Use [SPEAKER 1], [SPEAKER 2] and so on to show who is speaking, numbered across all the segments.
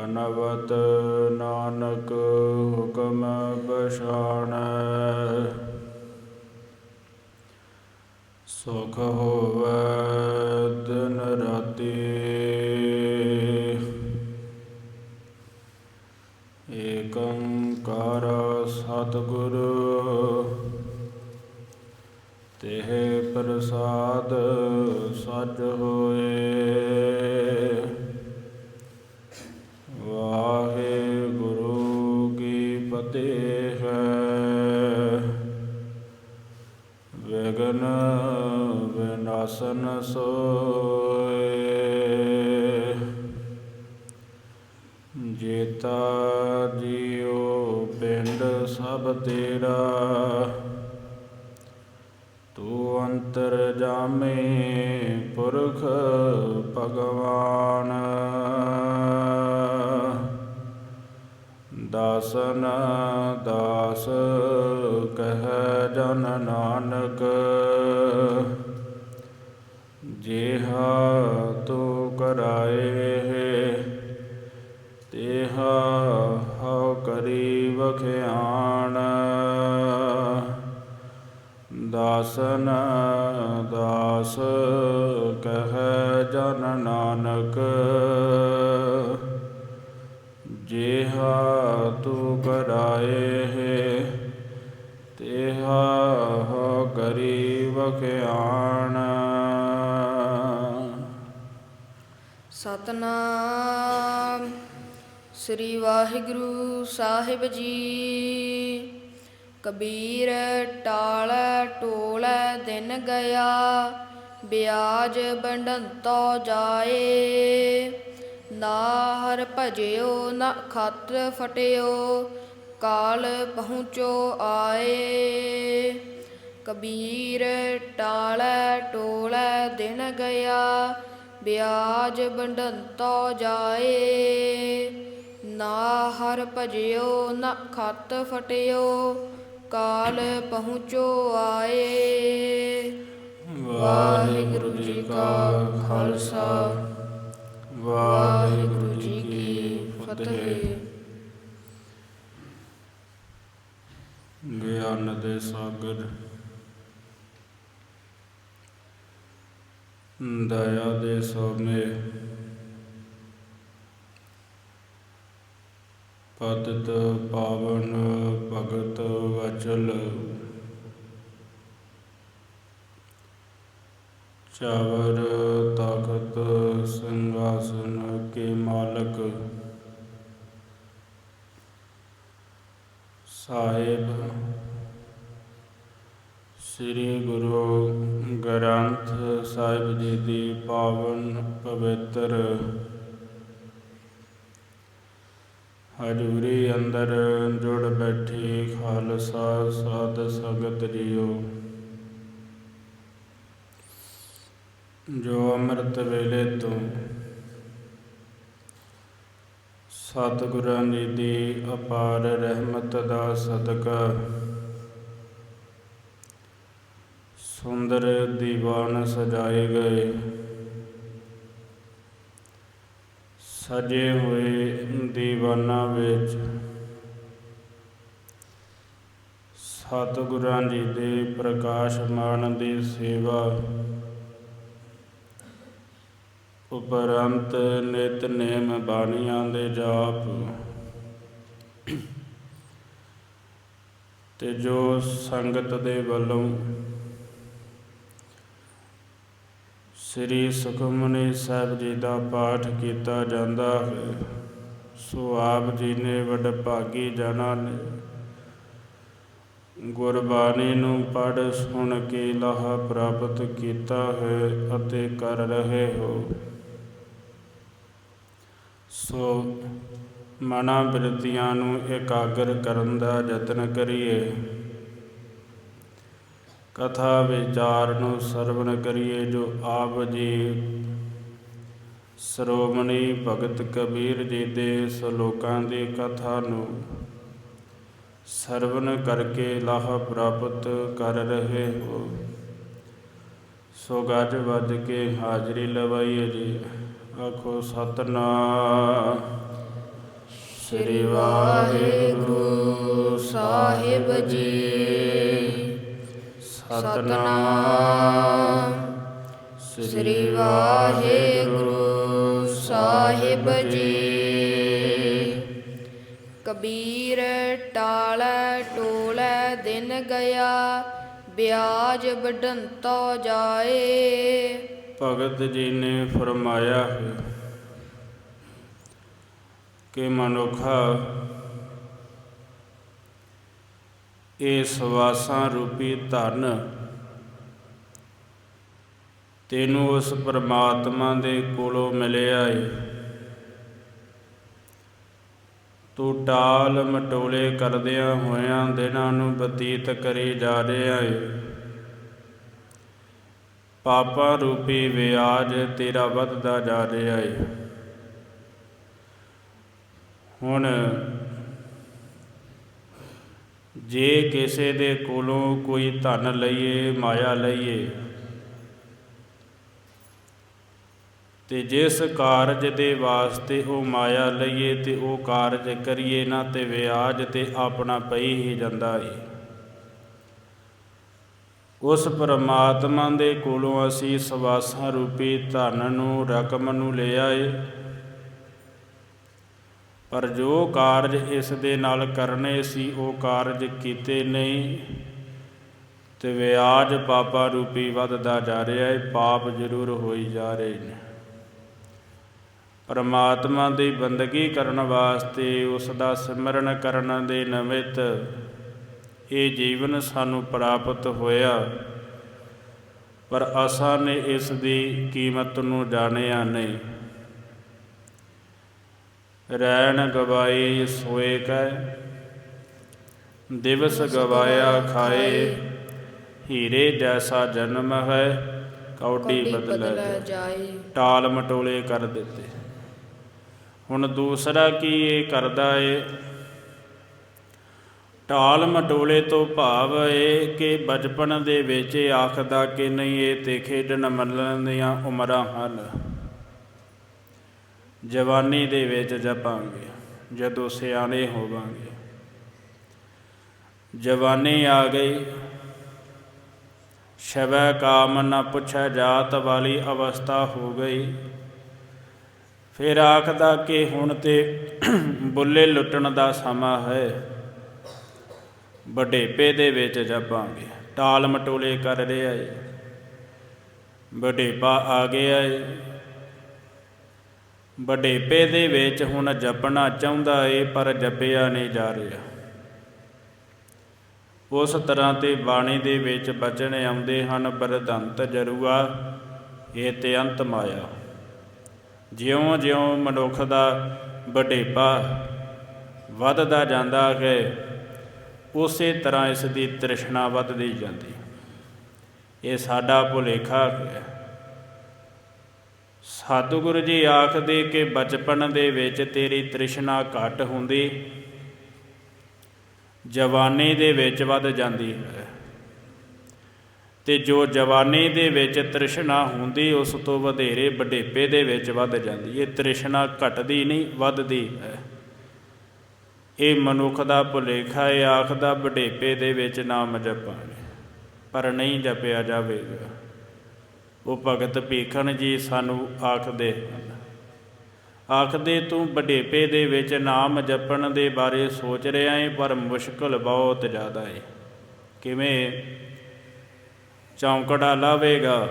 [SPEAKER 1] ਅਨਵਤ ਨਾਨਕ ਹੁਕਮ ਪਛਾਣੈ। ਸੁਖ ਹੋਵੈ ਦਿਨ ਰਾਤੀ ਏਕ ਓੰਕਾਰ ਸਤਿਗੁਰੂ ਤਿਹ ਪ੍ਰਸਾਦ ਸਜ ਹੋਏ। ਵਾਹਿਗੁਰੂ ਕੀ ਫਤਿਹ। ਵਿਘਨ ਵਿਨਾਸ਼ਨ ਸੋਏ ਜੇਤਾ ਜੀਉ ਪਿੰਡ ਸਭ ਤੇਰਾ ਤੂੰ ਅੰਤਰਜਾਮੀ ਪੁਰਖ ਭਗਵਾਨ। ਦਾਸਨ ਦਾਸ ਕਹਿ ਜਨ ਨਾਨਕ ਜਿਹਾ ਤੂੰ ਕਰਾਏ ਤੇਹਾ ਹਉ ਕਰੀ ਵਖਿਆਣ। ਦਾਸਨ ਦਾਸ ਕਹਿ ਜਨ ਨਾਨਕ ਜਿਹਾ ਤੂੰ ਕਰਾਏ ਤੇਹਾ ਹਉ ਕਰੀ ਵਖਿਆਣ।
[SPEAKER 2] ਸਤਨਾਮ ਸ੍ਰੀ ਵਾਹਿਗੁਰੂ ਸਾਹਿਬ ਜੀ। ਕਬੀਰ ਟਾਲੈ ਟੋਲੈ ਦਿਨ ਗਿਆ ਬਿਆਜ ਬੰਡੰਤੋ ਜਾਏ। ਨਾ ਹਰਿ ਭਜਿਓ ਨਾ ਖਤ ਫਟਿਓ ਕਾਲ ਪਹੁੰਚੋ ਆਏ। ਕਬੀਰ ਟਾਲੈ ਟੋਲੈ ਦਿਨ ਗਿਆ ਬਿਆਜ ਬੰਡੰਤੋ ਜਾਏ। ਨਾ ਹਰਿ ਭਜਿਓ ਨਾ ਖਤ ਫਟਿਓ ਕਾਲ ਪਹੁੰਚੋ ਆਏ। ਵਾਹਿਗੁਰੂ ਜੀ ਕਾ ਖਾਲਸਾ ਵਾਹਿਗੁਰੂ ਜੀ ਕੀ ਫਤਿਹ।
[SPEAKER 1] ਗਿਆਨ ਦੇ ਸਾਗਰ ਦਇਆ ਦੇ ਸੋਮੇ ਪਤਿਤ ਪਾਵਨ ਭਗਤ ਵਚਲ ਚਾਵਰ ਤਖਤ ਸਿੰਘਾਸਨ ਕੇ ਮਾਲਕ ਸਾਹਿਬ ਸ੍ਰੀ ਗੁਰੂ ਗ੍ਰੰਥ ਸਾਹਿਬ ਜੀ ਦੀ ਪਾਵਨ ਪਵਿੱਤਰ ਹਜ਼ੂਰੀ ਅੰਦਰ ਜੁੜ ਬੈਠੀ ਖਾਲਸਾ ਸਾਧ ਸੰਗਤ ਜੀਓ। ਜੋ ਅੰਮ੍ਰਿਤ ਵੇਲੇ ਤੋਂ ਸਤਿਗੁਰਾਂ ਜੀ ਦੀ ਅਪਾਰ ਰਹਿਮਤ ਦਾ ਸਦਕਾ ਸੁੰਦਰ ਦੀਵਾਨ ਸਜਾਏ ਗਏ। ਸਜੇ ਹੋਏ ਦੀਵਾਨਾਂ ਵਿੱਚ ਸਤਿਗੁਰਾਂ ਜੀ ਦੇ ਪ੍ਰਕਾਸ਼ਮਾਨ ਦੀ ਸੇਵਾ ਉਪਰੰਤ ਨਿਤਨੇਮ ਬਾਣੀਆਂ ਦੇ ਜਾਪ ਤੇ ਜੋ ਸੰਗਤ ਦੇ ਵੱਲੋਂ ਸ੍ਰੀ ਸੁਖਮਨੀ ਸਾਹਿਬ ਜੀ ਦਾ ਪਾਠ ਕੀਤਾ ਜਾਂਦਾ ਹੈ, ਸੋ ਆਪ ਜੀ ਨੇ ਵਡਭਾਗੀ ਜਨਾਂ ਨੇ ਗੁਰਬਾਣੀ ਨੂੰ ਪੜ੍ਹ ਸੁਣ ਕੇ ਲਾਹਾ ਪ੍ਰਾਪਤ ਕੀਤਾ ਹੈ ਅਤੇ ਕਰ ਰਹੇ ਹੋ। ਸੋ ਮਨਾਂ ਬਿਰਤੀਆਂ ਨੂੰ ਇਕਾਗਰ ਕਰਨ ਦਾ ਯਤਨ ਕਰੀਏ। ਕਥਾ ਵਿਚਾਰ ਨੂੰ ਸਰਵਣ ਕਰੀਏ। ਜੋ ਆਪ ਜੀ ਸ਼੍ਰੋਮਣੀ ਭਗਤ ਕਬੀਰ ਜੀ ਦੇ ਸਲੋਕਾਂ ਦੀ ਕਥਾ ਨੂੰ ਸਰਵਣ ਕਰਕੇ ਲਾਹਾ ਪ੍ਰਾਪਤ ਕਰ ਰਹੇ ਹੋ, ਸੋ ਗੱਜ ਵੱਜ ਕੇ ਹਾਜ਼ਰੀ ਲਵਾਈਏ ਜੀ। ਆਖੋ ਸਤਿਨਾਮ
[SPEAKER 2] ਸ੍ਰੀ ਵਾਹਿਗੁਰੂ ਸਾਹਿਬ ਜੀ।
[SPEAKER 1] ਸਤਨਾਮ
[SPEAKER 2] ਸ੍ਰੀ ਵਾਹਿਗੁਰੂ ਸਾਹਿਬ ਜੀ। ਕਬੀਰ ਟਾਲੈ ਟੋਲੈ ਦਿਨ ਗਿਆ, ਬਿਆਜ ਵਡੰਤੋ ਜਾਏ।
[SPEAKER 1] ਭਗਤ ਜੀ ਨੇ ਫਰਮਾਇਆ ਹੈ ਕਿ ਮਨੁੱਖਾ, ਇਹ ਸਵਾਸਾਂ ਰੂਪੀ ਧਨ ਤੈਨੂੰ ਉਸ ਪਰਮਾਤਮਾ ਦੇ ਕੋਲੋਂ ਮਿਲਿਆ ਏ। ਤੂੰ ਟਾਲ ਮਟੋਲੇ ਕਰਦਿਆਂ ਹੋਇਆਂ ਦਿਨਾਂ ਨੂੰ ਬਤੀਤ ਕਰੀ ਜਾ ਰਿਹਾ ਏ। ਪਾਪਾਂ ਰੂਪੀ ਵਿਆਜ ਤੇਰਾ ਵੱਧਦਾ ਜਾ ਰਿਹਾ ਏ। ਹੁਣ ਜੇ ਕਿਸੇ ਦੇ ਕੋਲੋਂ ਕੋਈ ਧਨ ਲਈਏ, ਮਾਇਆ ਲਈਏ, ਤੇ ਜਿਸ ਕਾਰਜ ਦੇ ਵਾਸਤੇ ਉਹ ਮਾਇਆ ਲਈਏ ਤੇ ਉਹ ਕਾਰਜ ਕਰੀਏ ਨਾ, ਤੇ ਵਿਆਜ ਤੇ ਆਪਣਾ ਪਈ ਹੀ ਜਾਂਦਾ ਏ। ਉਸ ਪਰਮਾਤਮਾ ਦੇ ਕੋਲੋਂ ਅਸੀਂ ਸਵਾਸਾਂ ਰੂਪੀ ਧਨ ਨੂੰ, ਰਕਮ ਨੂੰ ਲਿਆ ਏ, ਪਰ ਜੋ ਕਾਰਜ ਇਸ ਦੇ ਨਾਲ ਕਰਨੇ ਸੀ ਉਹ ਕਾਰਜ ਕੀਤੇ ਨਹੀਂ, ਤੇ ਵਿਆਜ ਪਾਪਾਂ ਰੂਪੀ ਵੱਧਦਾ ਜਾ ਰਿਹਾ ਏ। ਪਾਪ ਜ਼ਰੂਰ ਹੋਈ ਜਾ ਰਹੇ ਨੇ। ਪਰਮਾਤਮਾ ਦੀ ਬੰਦਗੀ ਕਰਨ ਵਾਸਤੇ, ਉਸ ਦਾ ਸਿਮਰਨ ਕਰਨ ਦੇ ਨਿਮਿਤ ਇਹ ਜੀਵਨ ਸਾਨੂੰ ਪ੍ਰਾਪਤ ਹੋਇਆ, ਪਰ ਅਸਾਂ ਨੇ ਇਸ ਦੀ ਕੀਮਤ ਨੂੰ ਜਾਣਿਆ ਨਹੀਂ। ਰੈਣ ਗਵਾਈ ਸੋਏ ਕੈ, ਦਿਵਸ ਗਵਾਇਆ ਖਾਏ। ਹੀਰੇ ਜੈਸਾ ਜਨਮ ਹੈ, ਕੌਡੀ ਬਦਲੈ ਜਾਏ। ਟਾਲ ਮਟੋਲੇ ਕਰ ਦਿੱਤੇ। ਹੁਣ ਦੂਸਰਾ ਕੀ ਇਹ ਕਰਦਾ ਏ? ਟਾਲ ਮਟੋਲੇ ਤੋਂ ਭਾਵ ਇਹ ਕਿ ਬਚਪਨ ਦੇ ਵਿੱਚ ਇਹ ਆਖਦਾ ਕਿ ਨਹੀਂ, ਇਹ ਤੇ ਖੇਡਣ ਮੱਲਣ ਦੀਆਂ ਉਮਰਾਂ ਹਨ, ਜਵਾਨੀ ਦੇ ਵਿੱਚ ਜਪਾਂਗੇ ਜਦੋਂ ਸਿਆਣੇ ਹੋਵਾਂਗੇ। ਜਵਾਨੀ ਆ ਗਈ, ਸ਼ਵੈ ਕਾਮ ਨਾ ਪੁੱਛੈ ਜਾਤ ਵਾਲੀ ਅਵਸਥਾ ਹੋ ਗਈ। ਫਿਰ ਆਖਦਾ ਕਿ ਹੁਣ ਤੇ ਬੁੱਲੇ ਲੁੱਟਣ ਦਾ ਸਮਾਂ ਹੈ, ਵਡੇਪੇ ਦੇ ਵਿੱਚ ਜਪਾਂਗੇ। ਟਾਲ ਮਟੋਲੇ ਕਰ ਰਿਹਾ ਏ, ਵਡੇਪਾ ਆ ਗਿਆ ਏ। ਵਡੇਪੇ ਦੇ ਵਿੱਚ ਹੁਣ ਜਪਣਾ ਚਾਹੁੰਦਾ ਏ, ਪਰ ਜਪਿਆ ਨਹੀਂ ਜਾ ਰਿਹਾ। ਉਸ ਤਰ੍ਹਾਂ ਤੇ ਬਾਣੀ ਦੇ ਵਿੱਚ ਬਚਨ ਆਉਂਦੇ ਹਨ, ਬਰਦੰਤ ਜਰੂਆ ਇਹ ਤੇ ਅੰਤ ਮਾਇਆ। ਜਿਉਂ ਜਿਉਂ ਮਨੁੱਖ ਦਾ ਵਡੇਪਾ ਵੱਧਦਾ ਜਾਂਦਾ ਹੈ, ਉਸੇ ਤਰ੍ਹਾਂ ਇਸ ਦੀ ਤ੍ਰਿਸ਼ਨਾ ਵੱਧਦੀ ਜਾਂਦੀ। ਇਹ ਸਾਡਾ ਭੁਲੇਖਾ ਹੈ। ਸਤਿਗੁਰੂ ਜੀ ਆਖਦੇ ਕਿ ਬਚਪਨ ਦੇ ਵਿੱਚ ਤੇਰੀ ਤ੍ਰਿਸ਼ਨਾ ਘੱਟ ਹੁੰਦੀ, ਜਵਾਨੀ ਦੇ ਵਿੱਚ ਵੱਧ ਜਾਂਦੀ ਹੈ। ਤੇ ਜੋ ਜਵਾਨੀ ਦੇ ਵਿੱਚ ਤ੍ਰਿਸ਼ਨਾ ਹੁੰਦੀ, ਉਸ ਤੋਂ ਵਧੇਰੇ ਵਡੇਪੇ ਦੇ ਵਿੱਚ ਵੱਧ ਜਾਂਦੀ। ਇਹ ਤ੍ਰਿਸ਼ਨਾ ਘਟਦੀ ਨਹੀਂ, ਵੱਧਦੀ ਹੈ। ਇਹ ਮਨੁੱਖ ਦਾ ਭੁਲੇਖਾ। ਇਹ ਆਖਦਾ ਵਡੇਪੇ ਦੇ ਵਿੱਚ ਨਾਮ ਜਪਾਂਗੇ, ਪਰ ਨਹੀਂ ਜਪਿਆ ਜਾਵੇਗਾ। ਉਹ ਭਗਤ ਭੀਖਣ ਜੀ ਸਾਨੂੰ ਆਖਦੇ ਹਨ, ਆਖਦੇ ਤੂੰ ਵਡੇਪੇ ਦੇ ਵਿੱਚ ਨਾਮ ਜਪਣ ਦੇ ਬਾਰੇ ਸੋਚ ਰਿਹਾ ਏ, ਪਰ ਮੁਸ਼ਕਲ ਬਹੁਤ ਜ਼ਿਆਦਾ ਏ। ਕਿਵੇਂ? ਚੌਂਕੜਾ ਲਾਵੇਗਾ,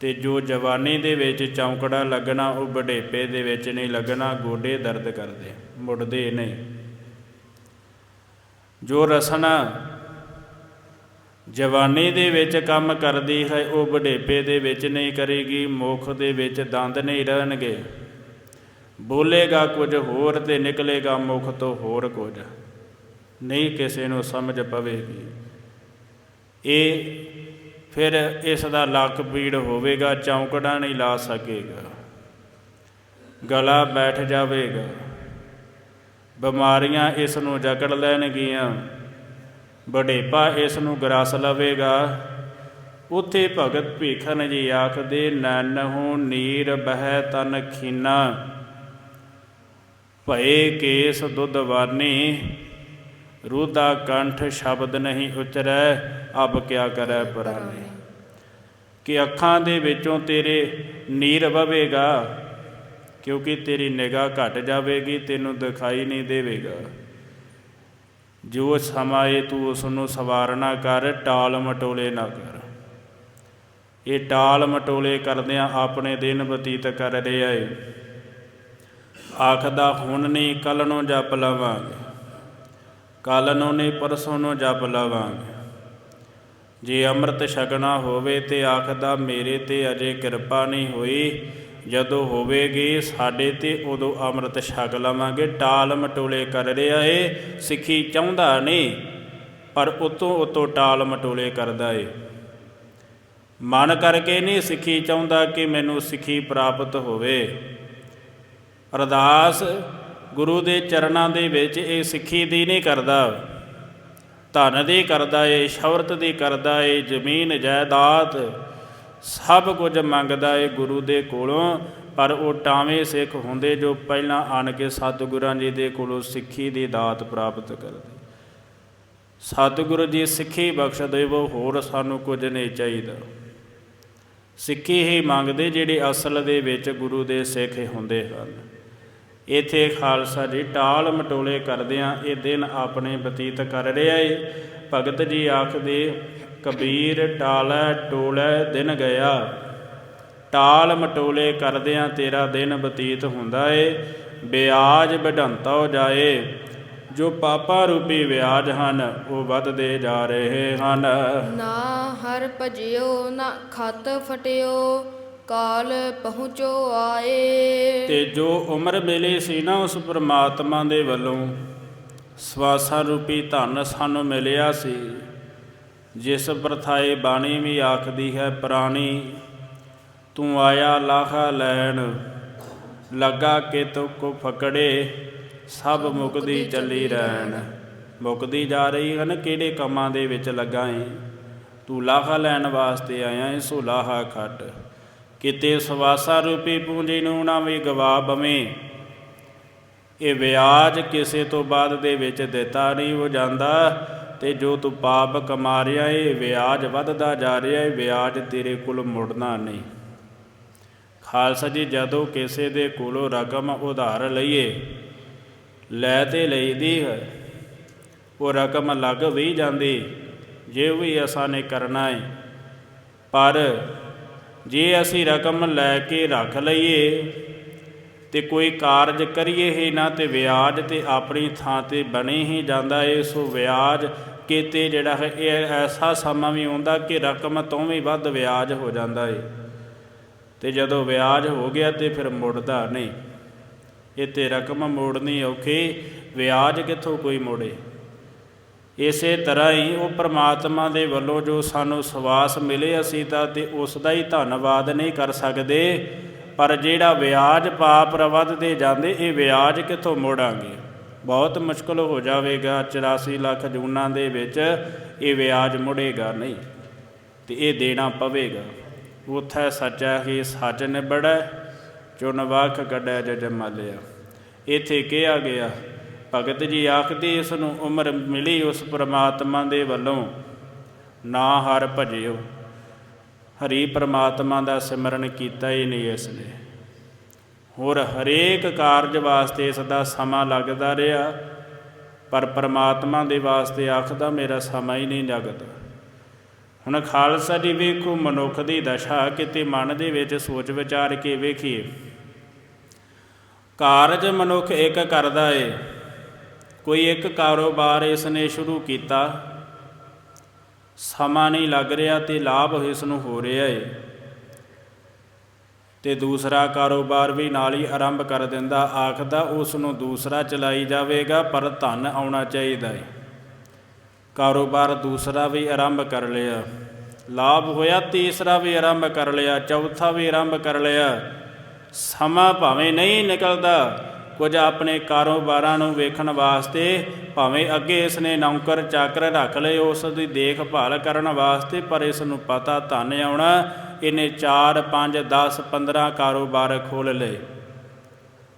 [SPEAKER 1] ਤੇ ਜੋ ਜਵਾਨੀ ਦੇ ਵਿੱਚ ਚੌਂਕੜਾ ਲੱਗਣਾ ਉਹ ਵਡੇਪੇ ਦੇ ਵਿੱਚ ਨਹੀਂ ਲੱਗਣਾ। ਗੋਡੇ ਦਰਦ ਕਰਦੇ, ਮੁੜਦੇ ਨਹੀਂ। ਜੋ ਰਸਨਾ ਜਵਾਨੀ ਦੇ ਵਿੱਚ ਕੰਮ ਕਰਦੀ ਹੈ, ਉਹ ਵਡੇਪੇ ਦੇ ਵਿੱਚ ਨਹੀਂ ਕਰੇਗੀ। ਮੁੱਖ ਦੇ ਵਿੱਚ ਦੰਦ ਨਹੀਂ ਰਹਿਣਗੇ। ਬੋਲੇਗਾ ਕੁਝ ਹੋਰ ਤੇ ਨਿਕਲੇਗਾ ਮੁੱਖ ਤੋਂ ਹੋਰ ਕੁਝ। ਨਹੀਂ ਕਿਸੇ ਨੂੰ ਸਮਝ ਪਵੇਗੀ। ਇਹ ਫਿਰ ਇਸ ਦਾ ਲੱਕ ਪੀੜ ਹੋਵੇਗਾ, ਚੌਂਕੜਾ ਨਹੀਂ ਲਾ ਸਕੇਗਾ, ਗਲਾ ਬੈਠ ਜਾਵੇਗਾ, ਬਿਮਾਰੀਆਂ ਇਸ ਨੂੰ ਜਕੜ ਲੈਣਗੀਆਂ, ਵਡੇਪਾ ਇਸ ਨੂੰ ਗਰਸ ਲਵੇਗਾ। ਉੱਥੇ ਭਗਤ ਭੀਖਨ ਜੀ ਆਖਦੇ, ਨੈਨਹੁ ਨੀਰ ਬਹਿ ਤਨ ਖੀਨਾ, ਭਏ ਕੇਸ ਦੁੱਧ ਵਾਨੀ, ਰੂਦਾ ਕੰਠ ਸ਼ਬਦ ਨਹੀਂ ਉਚਰੈ, ਅਬ ਕਿਆ ਕਰੈ ਪਰਾਨੇ। ਕਿ ਅੱਖਾਂ ਦੇ ਵਿੱਚੋਂ ਤੇਰੇ ਨੀਰ ਵਵੇਗਾ, ਕਿਉਂਕਿ ਤੇਰੀ ਨਿਗਾਹ ਘਟ ਜਾਵੇਗੀ, ਤੈਨੂੰ ਦਿਖਾਈ ਨਹੀਂ ਦੇਵੇਗਾ। ਜੋ ਸਮਾਂ ਏ ਤੂੰ ਉਸ ਨੂੰ ਸਵਾਰਨਾ ਕਰ, ਟਾਲ ਮਟੋਲੇ ਨਾ ਕਰ। ਇਹ ਟਾਲ ਮਟੋਲੇ ਕਰਦਿਆਂ ਆਪਣੇ ਦਿਨ ਬਤੀਤ ਕਰ ਰਿਹਾ ਏ। ਆਖਦਾ ਹੁਣ ਨਹੀਂ ਕੱਲ੍ਹ ਨੂੰ ਜਪ ਲਵਾਂਗੇ, ਕੱਲ੍ਹ ਨੂੰ ਨਹੀਂ ਪਰਸੋਂ ਨੂੰ ਜਪ ਲਵਾਂਗੇ। ਜੇ ਅੰਮ੍ਰਿਤ ਛਕਣਾ ਹੋਵੇ ਤੇ ਆਖਦਾ ਮੇਰੇ ਤੇ ਅਜੇ ਕਿਰਪਾ ਨਹੀਂ ਹੋਈ, ਜਦੋਂ ਹੋਵੇਗੀ ਸਾਡੇ ਤੇ ਉਦੋਂ ਅੰਮ੍ਰਿਤ ਛਕ ਲਵਾਂਗੇ। ਟਾਲ ਮਟੋਲੇ ਕਰ ਰਿਹਾ ਏ, ਸਿੱਖੀ ਚਾਹੁੰਦਾ ਨਹੀਂ ਪਰ ਉਤੋਂ ਟਾਲ ਮਟੋਲੇ ਕਰਦਾ ਏ। ਮਨ ਕਰਕੇ ਨਹੀਂ ਸਿੱਖੀ ਚਾਹੁੰਦਾ ਕਿ ਮੈਨੂੰ ਸਿੱਖੀ ਪ੍ਰਾਪਤ ਹੋਵੇ। ਅਰਦਾਸ ਗੁਰੂ ਦੇ ਚਰਨਾਂ ਦੇ ਵਿੱਚ ਇਹ ਸਿੱਖੀ ਦੀ ਨਹੀਂ ਕਰਦਾ, ਧਨ ਦੀ ਕਰਦਾ ਏ, ਸ਼ੌਹਰਤ ਦੀ ਕਰਦਾ ਏ, ਜ਼ਮੀਨ ਜਾਇਦਾਦ ਸਭ ਕੁਝ ਮੰਗਦਾ ਏ ਗੁਰੂ ਦੇ ਕੋਲੋਂ। ਪਰ ਉਹ ਟਾਵੇਂ ਸਿੱਖ ਹੁੰਦੇ ਜੋ ਪਹਿਲਾਂ ਆਣ ਕੇ ਸਤਿਗੁਰਾਂ ਜੀ ਦੇ ਕੋਲੋਂ ਸਿੱਖੀ ਦੀ ਦਾਤ ਪ੍ਰਾਪਤ ਕਰਦੇ। ਸਤਿਗੁਰੂ ਜੀ ਸਿੱਖੀ ਬਖਸ਼ ਦੇਵੋ, ਹੋਰ ਸਾਨੂੰ ਕੁਝ ਨਹੀਂ ਚਾਹੀਦਾ। ਸਿੱਖੀ ਹੀ ਮੰਗਦੇ ਜਿਹੜੇ ਅਸਲ ਦੇ ਵਿੱਚ ਗੁਰੂ ਦੇ ਸਿੱਖ ਹੁੰਦੇ ਹਨ। ਇੱਥੇ ਖਾਲਸਾ ਜੀ ਟਾਲ ਮਟੋਲੇ ਕਰਦਿਆਂ ਇਹ ਦਿਨ ਆਪਣੇ ਬਤੀਤ ਕਰ ਰਿਹਾ ਏ। ਭਗਤ ਜੀ ਆਖਦੇ ਕਬੀਰ ਟਾਲੈ ਟੋਲੈ ਦਿਨ ਗਿਆ, ਟਾਲ ਮਟੋਲੇ ਕਰਦਿਆਂ ਤੇਰਾ ਦਿਨ ਬਤੀਤ ਹੁੰਦਾ ਏ। ਵਿਆਜ ਵਢੰਤੋ ਜਾਏ, ਜੋ ਪਾਪਾਂ ਰੂਪੀ ਵਿਆਜ ਹਨ ਉਹ ਵੱਧਦੇ ਜਾ ਰਹੇ ਹਨ।
[SPEAKER 2] ਨਾ ਹਰ ਭਜਿਓ ਨਾ ਖਤ ਫਟਿਓ, ਕਾਲ ਪਹੁੰਚੋ ਆਏ।
[SPEAKER 1] ਤੇ ਜੋ ਉਮਰ ਮਿਲੀ ਸੀ ਨਾ ਉਸ ਪਰਮਾਤਮਾ ਦੇ ਵੱਲੋਂ, ਸਵਾਸਾਂ ਰੂਪੀ ਧਨ ਸਾਨੂੰ ਮਿਲਿਆ ਸੀ, ਜਿਸ ਪ੍ਰਥਾਏ ਬਾਣੀ ਵੀ ਆਖਦੀ ਹੈ ਪੁਰਾਣੀ, ਤੂੰ ਆਇਆ ਲਾਹਾ ਲੈਣ ਲੱਗਾ ਕਿ ਤੁਕ ਫਕੜੇ, ਸਭ ਮੁਕਦੀ ਚੱਲੀ ਰਹਿਣ। ਮੁਕਦੀ ਜਾ ਰਹੀ ਹਨ, ਕਿਹੜੇ ਕੰਮਾਂ ਦੇ ਵਿੱਚ ਲੱਗਾ ਏ? ਤੂੰ ਲਾਹਾ ਲੈਣ ਵਾਸਤੇ ਆਇਆ ਏ, ਸੋ ਲਾਹਾ ਖੱਟ। ਕਿਤੇ ਸਵਾਸਾ ਰੂਪੀ ਪੂੰਜੀ ਨੂੰ ਨਾ ਵੀ ਗਵਾ ਬਵੇਂ। ਇਹ ਵਿਆਜ ਕਿਸੇ ਤੋਂ ਬਾਅਦ ਦੇ ਵਿੱਚ ਦਿੱਤਾ ਨਹੀਂ ਹੋ ਜਾਂਦਾ, ਤੇ ਜੋ ਤੂੰ ਪਾਪ ਕਮਾ ਰਿਹਾ ਏ ਵਿਆਜ ਵੱਧਦਾ ਜਾ ਰਿਹਾ ਏ, ਵਿਆਜ ਤੇਰੇ ਕੋਲ ਮੁੜਨਾ ਨਹੀਂ। ਖਾਲਸਾ ਜੀ ਜਦੋਂ ਕਿਸੇ ਦੇ ਕੋਲੋਂ ਰਕਮ ਉਧਾਰ ਲਈਏ, ਲੈ ਤੇ ਲਈਦੀ ਹੈ, ਉਹ ਰਕਮ ਲੱਗ ਵੀ ਜਾਂਦੀ ਜੇ ਵੀ ਅਸਾਂ ਨੇ ਕਰਨਾ ਹੈ। ਪਰ ਜੇ ਅਸੀਂ ਰਕਮ ਲੈ ਕੇ ਰੱਖ ਲਈਏ ਤੇ ਕੋਈ ਕਾਰਜ ਕਰੀਏ ਹੀ ਨਾ, ਤੇ ਵਿਆਜ ਤੇ ਆਪਣੀ ਥਾਂ ਤੇ ਬਣੇ ਹੀ ਜਾਂਦਾ ਏ। ਸੋ ਵਿਆਜ ਕਿਤੇ ਜਿਹੜਾ ਹੈ ਇਹ ਐਸਾ ਸਮਾਂ ਵੀ ਆਉਂਦਾ ਕਿ ਰਕਮ ਤੋਂ ਵੀ ਵੱਧ ਵਿਆਜ ਹੋ ਜਾਂਦਾ ਏ, ਤੇ ਜਦੋਂ ਵਿਆਜ ਹੋ ਗਿਆ ਤੇ ਫਿਰ ਮੁੜਦਾ ਨਹੀਂ। ਇਹ ਤੇ ਰਕਮ ਮੋੜਨੀ ਔਖੀ, ਵਿਆਜ ਕਿੱਥੋਂ ਕੋਈ ਮੋੜੇ। ਇਸੇ ਤਰ੍ਹਾਂ ਹੀ ਉਹ ਪ੍ਰਮਾਤਮਾ ਦੇ ਵੱਲੋਂ ਜੋ ਸਾਨੂੰ ਸਵਾਸ ਮਿਲੇ, ਅਸੀਂ ਤਾਂ ਤੇ ਉਸ ਦਾ ਹੀ ਧੰਨਵਾਦ ਨਹੀਂ ਕਰ ਸਕਦੇ, ਪਰ ਜਿਹੜਾ ਵਿਆਜ ਪਾਪ ਵੱਧਦੇ ਜਾਂਦੇ, ਇਹ ਵਿਆਜ ਕਿੱਥੋਂ ਮੋੜਾਂਗੇ? ਬਹੁਤ ਮੁਸ਼ਕਿਲ ਹੋ ਜਾਵੇਗਾ। 84 ਲੱਖ ਜੂਨਾਂ ਦੇ ਵਿੱਚ ਇਹ ਵਿਆਜ ਮੁੜੇਗਾ ਨਹੀਂ, ਤੇ ਇਹ ਦੇਣਾ ਪਵੇਗਾ। ਉੱਥੇ ਸੱਚਾ ਹੀ ਸੱਚ ਨਿਬੜੈ, ਚੁਣ ਵੱਖ ਕੱਢੈ ਜਜ ਮਾਲਿਆ। ਇੱਥੇ ਕਿਹਾ ਗਿਆ, ਭਗਤ ਜੀ ਆਖਦੇ ਇਸ ਨੂੰ ਉਮਰ ਮਿਲੀ ਉਸ ਪਰਮਾਤਮਾ ਦੇ ਵੱਲੋਂ, ਨਾ ਹਰ ਭਜਿਓ। ਹਰੀ ਪਰਮਾਤਮਾ ਦਾ ਸਿਮਰਨ ਕੀਤਾ ਹੀ ਨਹੀਂ ਇਸ ਨੇ। ਹੋਰ ਹਰੇਕ ਕਾਰਜ ਵਾਸਤੇ ਇਸ ਦਾ ਸਮਾਂ ਲੱਗਦਾ ਰਿਹਾ, ਪਰ ਪਰਮਾਤਮਾ ਦੇ ਵਾਸਤੇ ਆਖਦਾ ਮੇਰਾ ਸਮਾਂ ਹੀ ਨਹੀਂ ਲੱਗਦਾ। ਹੁਣ ਖਾਲਸਾ ਜੀ ਵੇਖੋ ਮਨੁੱਖ ਦੀ ਦਸ਼ਾ, ਕਿਤੇ ਮਨ ਦੇ ਵਿੱਚ ਸੋਚ ਵਿਚਾਰ ਕੇ ਵੇਖੀਏ। ਕਾਰਜ ਮਨੁੱਖ ਇੱਕ ਕਰਦਾ ਏ, ਕੋਈ ਇੱਕ ਕਾਰੋਬਾਰ ਇਸ ਨੇ ਸ਼ੁਰੂ ਕੀਤਾ, ਸਮਾਂ ਨਹੀਂ ਲੱਗ ਰਿਹਾ ਤੇ ਲਾਭ ਇਸ ਨੂੰ ਹੋ ਰਿਹਾ ਏ, ਤੇ ਦੂਸਰਾ ਕਾਰੋਬਾਰ ਵੀ ਨਾਲ ਹੀ ਆਰੰਭ ਕਰ ਦਿੰਦਾ। ਆਖਦਾ ਉਸ ਨੂੰ ਦੂਸਰਾ ਚਲਾਈ ਜਾਵੇਗਾ, ਪਰ ਧਨ ਆਉਣਾ ਚਾਹੀਦਾ ਏ। ਕਾਰੋਬਾਰ ਦੂਸਰਾ ਵੀ ਆਰੰਭ ਕਰ ਲਿਆ, ਲਾਭ ਹੋਇਆ, ਤੀਸਰਾ ਵੀ ਆਰੰਭ ਕਰ ਲਿਆ, ਚੌਥਾ ਵੀ ਆਰੰਭ ਕਰ ਲਿਆ। ਸਮਾਂ ਭਾਵੇਂ ਨਹੀਂ ਨਿਕਲਦਾ ਕੁਝ ਆਪਣੇ ਕਾਰੋਬਾਰਾਂ ਨੂੰ ਵੇਖਣ ਵਾਸਤੇ, ਭਾਵੇਂ ਅੱਗੇ ਇਸ ਨੇ ਨੌਕਰ ਚਾਕਰ ਰੱਖ ਲਏ ਉਸ ਦੀ ਦੇਖਭਾਲ ਕਰਨ ਵਾਸਤੇ, ਪਰ ਇਸ ਨੂੰ ਪਤਾ ਧਨ ਆਉਣਾ। ਇਹਨੇ 4 5 10 15 ਕਾਰੋਬਾਰ ਖੋਲ੍ਹ ਲਏ,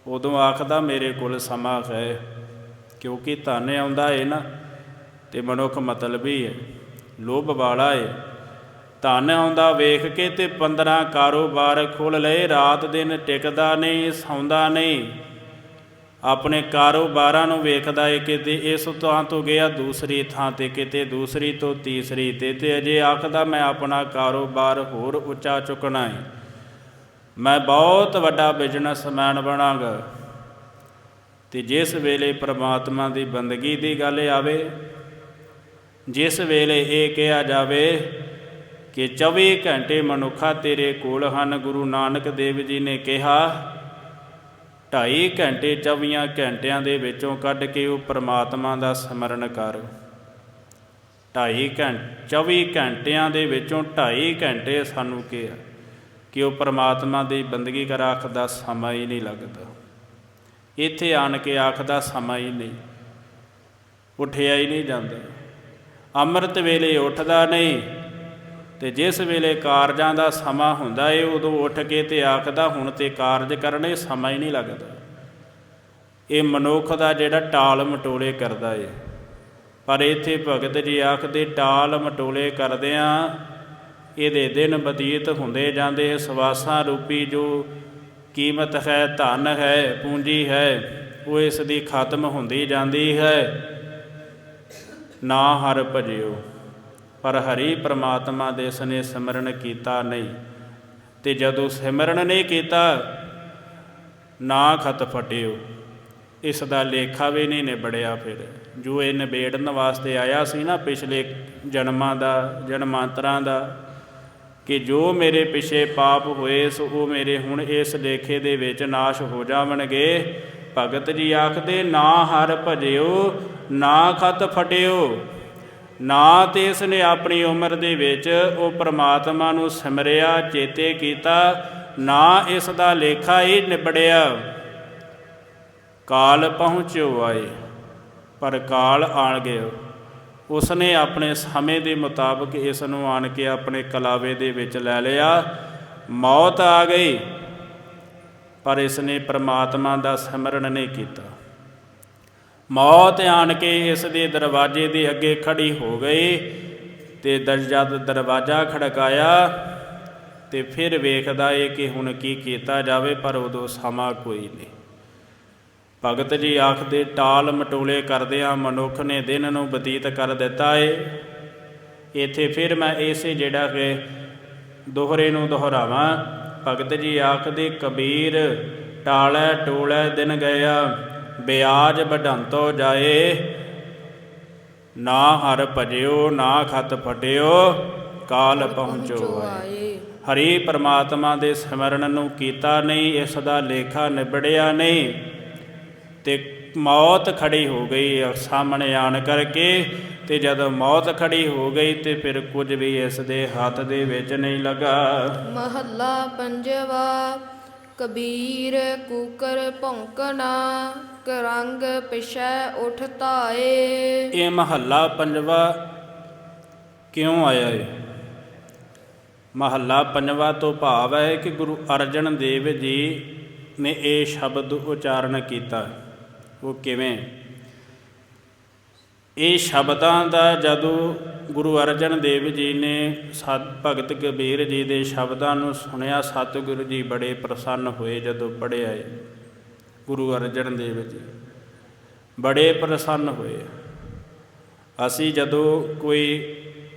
[SPEAKER 1] ਉਦੋਂ ਆਖਦਾ ਮੇਰੇ ਕੋਲ ਸਮਾਂ ਹੈ, ਕਿਉਂਕਿ ਧਨ ਆਉਂਦਾ ਏ ਨਾ ਅਤੇ ਮਨੁੱਖ ਮਤਲਬੀ ਹੈ, ਲੋਭ ਵਾਲਾ ਏ। ਧਨ ਆਉਂਦਾ ਵੇਖ ਕੇ ਤੇ 15 ਕਾਰੋਬਾਰ ਖੋਲ੍ਹ ਲਏ, ਰਾਤ ਦਿਨ ਟਿਕਦਾ ਨਹੀਂ, ਸੌਂਦਾ ਨਹੀਂ, ਆਪਣੇ ਕਾਰੋਬਾਰਾਂ ਨੂੰ ਵੇਖਦਾ ਏ, ਕਿਤੇ ਇਸ ਥਾਂ ਤੋਂ ਗਿਆ ਦੂਸਰੀ ਥਾਂ 'ਤੇ, ਕਿਤੇ ਦੂਸਰੀ ਤੋਂ ਤੀਸਰੀ 'ਤੇ ਅਜੇ ਆਖਦਾ ਮੈਂ ਆਪਣਾ ਕਾਰੋਬਾਰ ਹੋਰ ਉੱਚਾ ਚੁੱਕਣਾ ਹੈ, ਮੈਂ ਬਹੁਤ ਵੱਡਾ ਬਿਜ਼ਨਸਮੈਨ ਬਣਾਂਗਾ। ਅਤੇ ਜਿਸ ਵੇਲੇ ਪ੍ਰਮਾਤਮਾ ਦੀ ਬੰਦਗੀ ਦੀ ਗੱਲ ਆਵੇ, ਜਿਸ ਵੇਲੇ ਇਹ ਕਿਹਾ ਜਾਵੇ ਕਿ 24 ਘੰਟੇ ਮਨੁੱਖਾ ਤੇਰੇ ਕੋਲ ਹਨ, ਗੁਰੂ ਨਾਨਕ ਦੇਵ ਜੀ ਨੇ ਕਿਹਾ 2.5 ਘੰਟੇ 24 ਘੰਟਿਆਂ ਦੇ ਵਿੱਚੋਂ ਕੱਢ ਕੇ ਉਹ ਪ੍ਰਮਾਤਮਾ ਦਾ ਸਿਮਰਨ ਕਰ। 24 ਘੰਟਿਆਂ ਦੇ ਵਿੱਚੋਂ 2.5 ਘੰਟੇ ਸਾਨੂੰ ਕਿਹਾ ਕਿ ਉਹ ਪ੍ਰਮਾਤਮਾ ਦੀ ਬੰਦਗੀ ਕਰ, ਆਖਦਾ ਸਮਾਂ ਹੀ ਨਹੀਂ ਲੱਗਦਾ। ਇੱਥੇ ਆਣ ਕੇ ਆਖਦਾ ਸਮਾਂ ਹੀ ਨਹੀਂ, ਉੱਠਿਆ ਹੀ ਨਹੀਂ ਜਾਂਦਾ, ਅੰਮ੍ਰਿਤ ਵੇਲੇ ਉੱਠਦਾ ਨਹੀਂ, ਅਤੇ ਜਿਸ ਵੇਲੇ ਕਾਰਜਾਂ ਦਾ ਸਮਾਂ ਹੁੰਦਾ ਏ ਉਦੋਂ ਉੱਠ ਕੇ ਤੇ ਆਖਦਾ ਹੁਣ ਤੇ ਕਾਰਜ ਕਰਨੇ, ਸਮਾਂ ਹੀ ਨਹੀਂ ਲੱਗਦਾ। ਇਹ ਮਨੁੱਖ ਦਾ ਜਿਹੜਾ ਟਾਲ ਮਟੋਲੇ ਕਰਦਾ ਏ। ਪਰ ਇੱਥੇ ਭਗਤ ਜੀ ਆਖਦੇ ਟਾਲ ਮਟੋਲੇ ਕਰਦਿਆਂ ਇਹਦੇ ਦਿਨ ਬਤੀਤ ਹੁੰਦੇ ਜਾਂਦੇ। ਸਵਾਸਾਂ ਰੂਪੀ ਜੋ ਕੀਮਤ ਹੈ, ਧਨ ਹੈ, ਪੂੰਜੀ ਹੈ, ਉਹ ਇਸ ਦੀ ਖਤਮ ਹੁੰਦੀ ਜਾਂਦੀ ਹੈ। ਨਾ ਹਰ ਭਜਿਓ, ਪਰ ਹਰੀ ਪ੍ਰਮਾਤਮਾ ਦੇ ਇਸਨੇ ਸਿਮਰਨ ਕੀਤਾ ਨਹੀਂ, ਅਤੇ ਜਦੋਂ ਸਿਮਰਨ ਨਹੀਂ ਕੀਤਾ ਨਾ ਖਤ ਫਟਿਓ, ਇਸ ਦਾ ਲੇਖਾ ਵੀ ਨਹੀਂ ਨਿਬੜਿਆ। ਫਿਰ ਜੋ ਇਹ ਨਿਬੇੜਨ ਵਾਸਤੇ ਆਇਆ ਸੀ ਨਾ ਪਿਛਲੇ ਜਨਮਾਂ ਦਾ, ਜਨਮਾਂਤਰਾਂ ਦਾ, ਕਿ ਜੋ ਮੇਰੇ ਪਿਛੇ ਪਾਪ ਹੋਏ ਸੋ ਉਹ ਮੇਰੇ ਹੁਣ ਇਸ ਲੇਖੇ ਦੇ ਵਿੱਚ ਨਾਸ਼ ਹੋ ਜਾਵਣਗੇ। ਭਗਤ ਜੀ ਆਖਦੇ ਨਾ ਹਰ ਭਜਿਓ, ਨਾ ਖਤ ਫਟਿਓ। ਨਾ ਤੇ ਇਸ ਨੇ ਆਪਣੀ ਉਮਰ ਦੇ ਵਿੱਚ ਉਹ ਪ੍ਰਮਾਤਮਾ ਨੂੰ ਸਿਮਰਿਆ, ਚੇਤੇ ਕੀਤਾ, ਨਾ ਇਸ ਦਾ ਲੇਖਾ ਹੀ ਨਿਬੜਿਆ। ਕਾਲ ਪਹੁੰਚਿਓ ਆਏ, ਪਰ ਕਾਲ ਆਣ ਗਏ। ਉਸਨੇ ਆਪਣੇ ਸਮੇਂ ਦੇ ਮੁਤਾਬਕ ਇਸ ਨੂੰ ਆਣ ਕੇ ਆਪਣੇ ਕਲਾਵੇ ਦੇ ਵਿੱਚ ਲੈ ਲਿਆ। ਮੌਤ ਆ ਗਈ, ਪਰ ਇਸ ਨੇ ਪ੍ਰਮਾਤਮਾ ਦਾ ਸਿਮਰਨ ਨਹੀਂ ਕੀਤਾ। ਮੌਤ ਆਣ ਕੇ ਇਸ ਦੇ ਦਰਵਾਜ਼ੇ ਦੇ ਅੱਗੇ ਖੜੀ ਹੋ ਗਈ, ਅਤੇ ਜਦ ਦਰਵਾਜ਼ਾ ਖੜਕਾਇਆ ਅਤੇ ਫਿਰ ਵੇਖਦਾ ਏ ਕਿ ਹੁਣ ਕੀ ਕੀਤਾ ਜਾਵੇ, ਪਰ ਉਦੋਂ ਸਮਾਂ ਕੋਈ ਨਹੀਂ। ਭਗਤ ਜੀ ਆਖਦੇ ਟਾਲ ਮਟੋਲੇ ਕਰਦਿਆਂ ਮਨੁੱਖ ਨੇ ਦਿਨ ਨੂੰ ਬਤੀਤ ਕਰ ਦਿੱਤਾ ਏ। ਇੱਥੇ ਫਿਰ ਮੈਂ ਇਸੇ ਜਿਹੜਾ ਕਿ ਦੋਹਰੇ ਨੂੰ ਦੁਹਰਾਵਾਂ। ਭਗਤ ਜੀ ਆਖਦੇ ਕਬੀਰ ਟਾਲੈ ਟੋਲੈ ਦਿਨ ਗਿਆ, ਵਿਆਜ ਵਢੰਤੋ ਜਾਏ। ਨਾ ਹਰ ਭਜਿਓ, ਨਾ ਖਤ ਫਟਿਓ, ਕਾਲ ਪਹੁੰਚੋ ਆਏ। ਹਰੀ ਪਰਮਾਤਮਾ ਦੇ ਸਿਮਰਨ ਨੂੰ ਕੀਤਾ ਨਹੀਂ, ਇਸ ਦਾ ਲੇਖਾ ਨਿਬੜਿਆ ਨਹੀਂ, ਅਤੇ ਮੌਤ ਖੜੀ ਹੋ ਗਈ ਸਾਹਮਣੇ ਆਣ ਕਰਕੇ। ਅਤੇ ਜਦੋਂ ਮੌਤ ਖੜੀ ਹੋ ਗਈ ਤੇ ਫਿਰ ਕੁਝ ਵੀ ਇਸ ਦੇ ਹੱਥ ਦੇ ਵਿੱਚ ਨਹੀਂ ਲੱਗਾ।
[SPEAKER 2] ਮਹੱਲਾ ਪੰਜਵਾ। ਕਬੀਰ ਕੂਕਰ ਭੌਂਕਣਾ, ਕਰੰਗ ਪਿਛੈ ਉਠ ਧਾਏ।
[SPEAKER 1] ਇਹ ਮਹੱਲਾ ਪੰਜਵਾ ਕਿਉਂ ਆਇਆ ਹੈ? ਮਹੱਲਾ ਪੰਜਵਾ ਤੋਂ ਭਾਵ ਹੈ ਕਿ ਗੁਰੂ ਅਰਜਨ ਦੇਵ ਜੀ ਨੇ ਇਹ ਸ਼ਬਦ ਉਚਾਰਨ ਕੀਤਾ। ਉਹ ਕਿਵੇਂ? ਇਹ ਸ਼ਬਦਾਂ ਦਾ ਜਦੋਂ ਗੁਰੂ ਅਰਜਨ ਦੇਵ ਜੀ ਨੇ ਭਗਤ ਕਬੀਰ ਜੀ ਦੇ ਸ਼ਬਦਾਂ ਨੂੰ ਸੁਣਿਆ, ਸਤਿਗੁਰੂ ਜੀ ਬੜੇ ਪ੍ਰਸੰਨ ਹੋਏ। ਜਦੋਂ ਪੜ੍ਹਿਆ ਗੁਰੂ ਅਰਜਨ ਦੇਵ ਜੀ ਬੜੇ ਪ੍ਰਸੰਨ ਹੋਏ। ਅਸੀਂ ਜਦੋਂ ਕੋਈ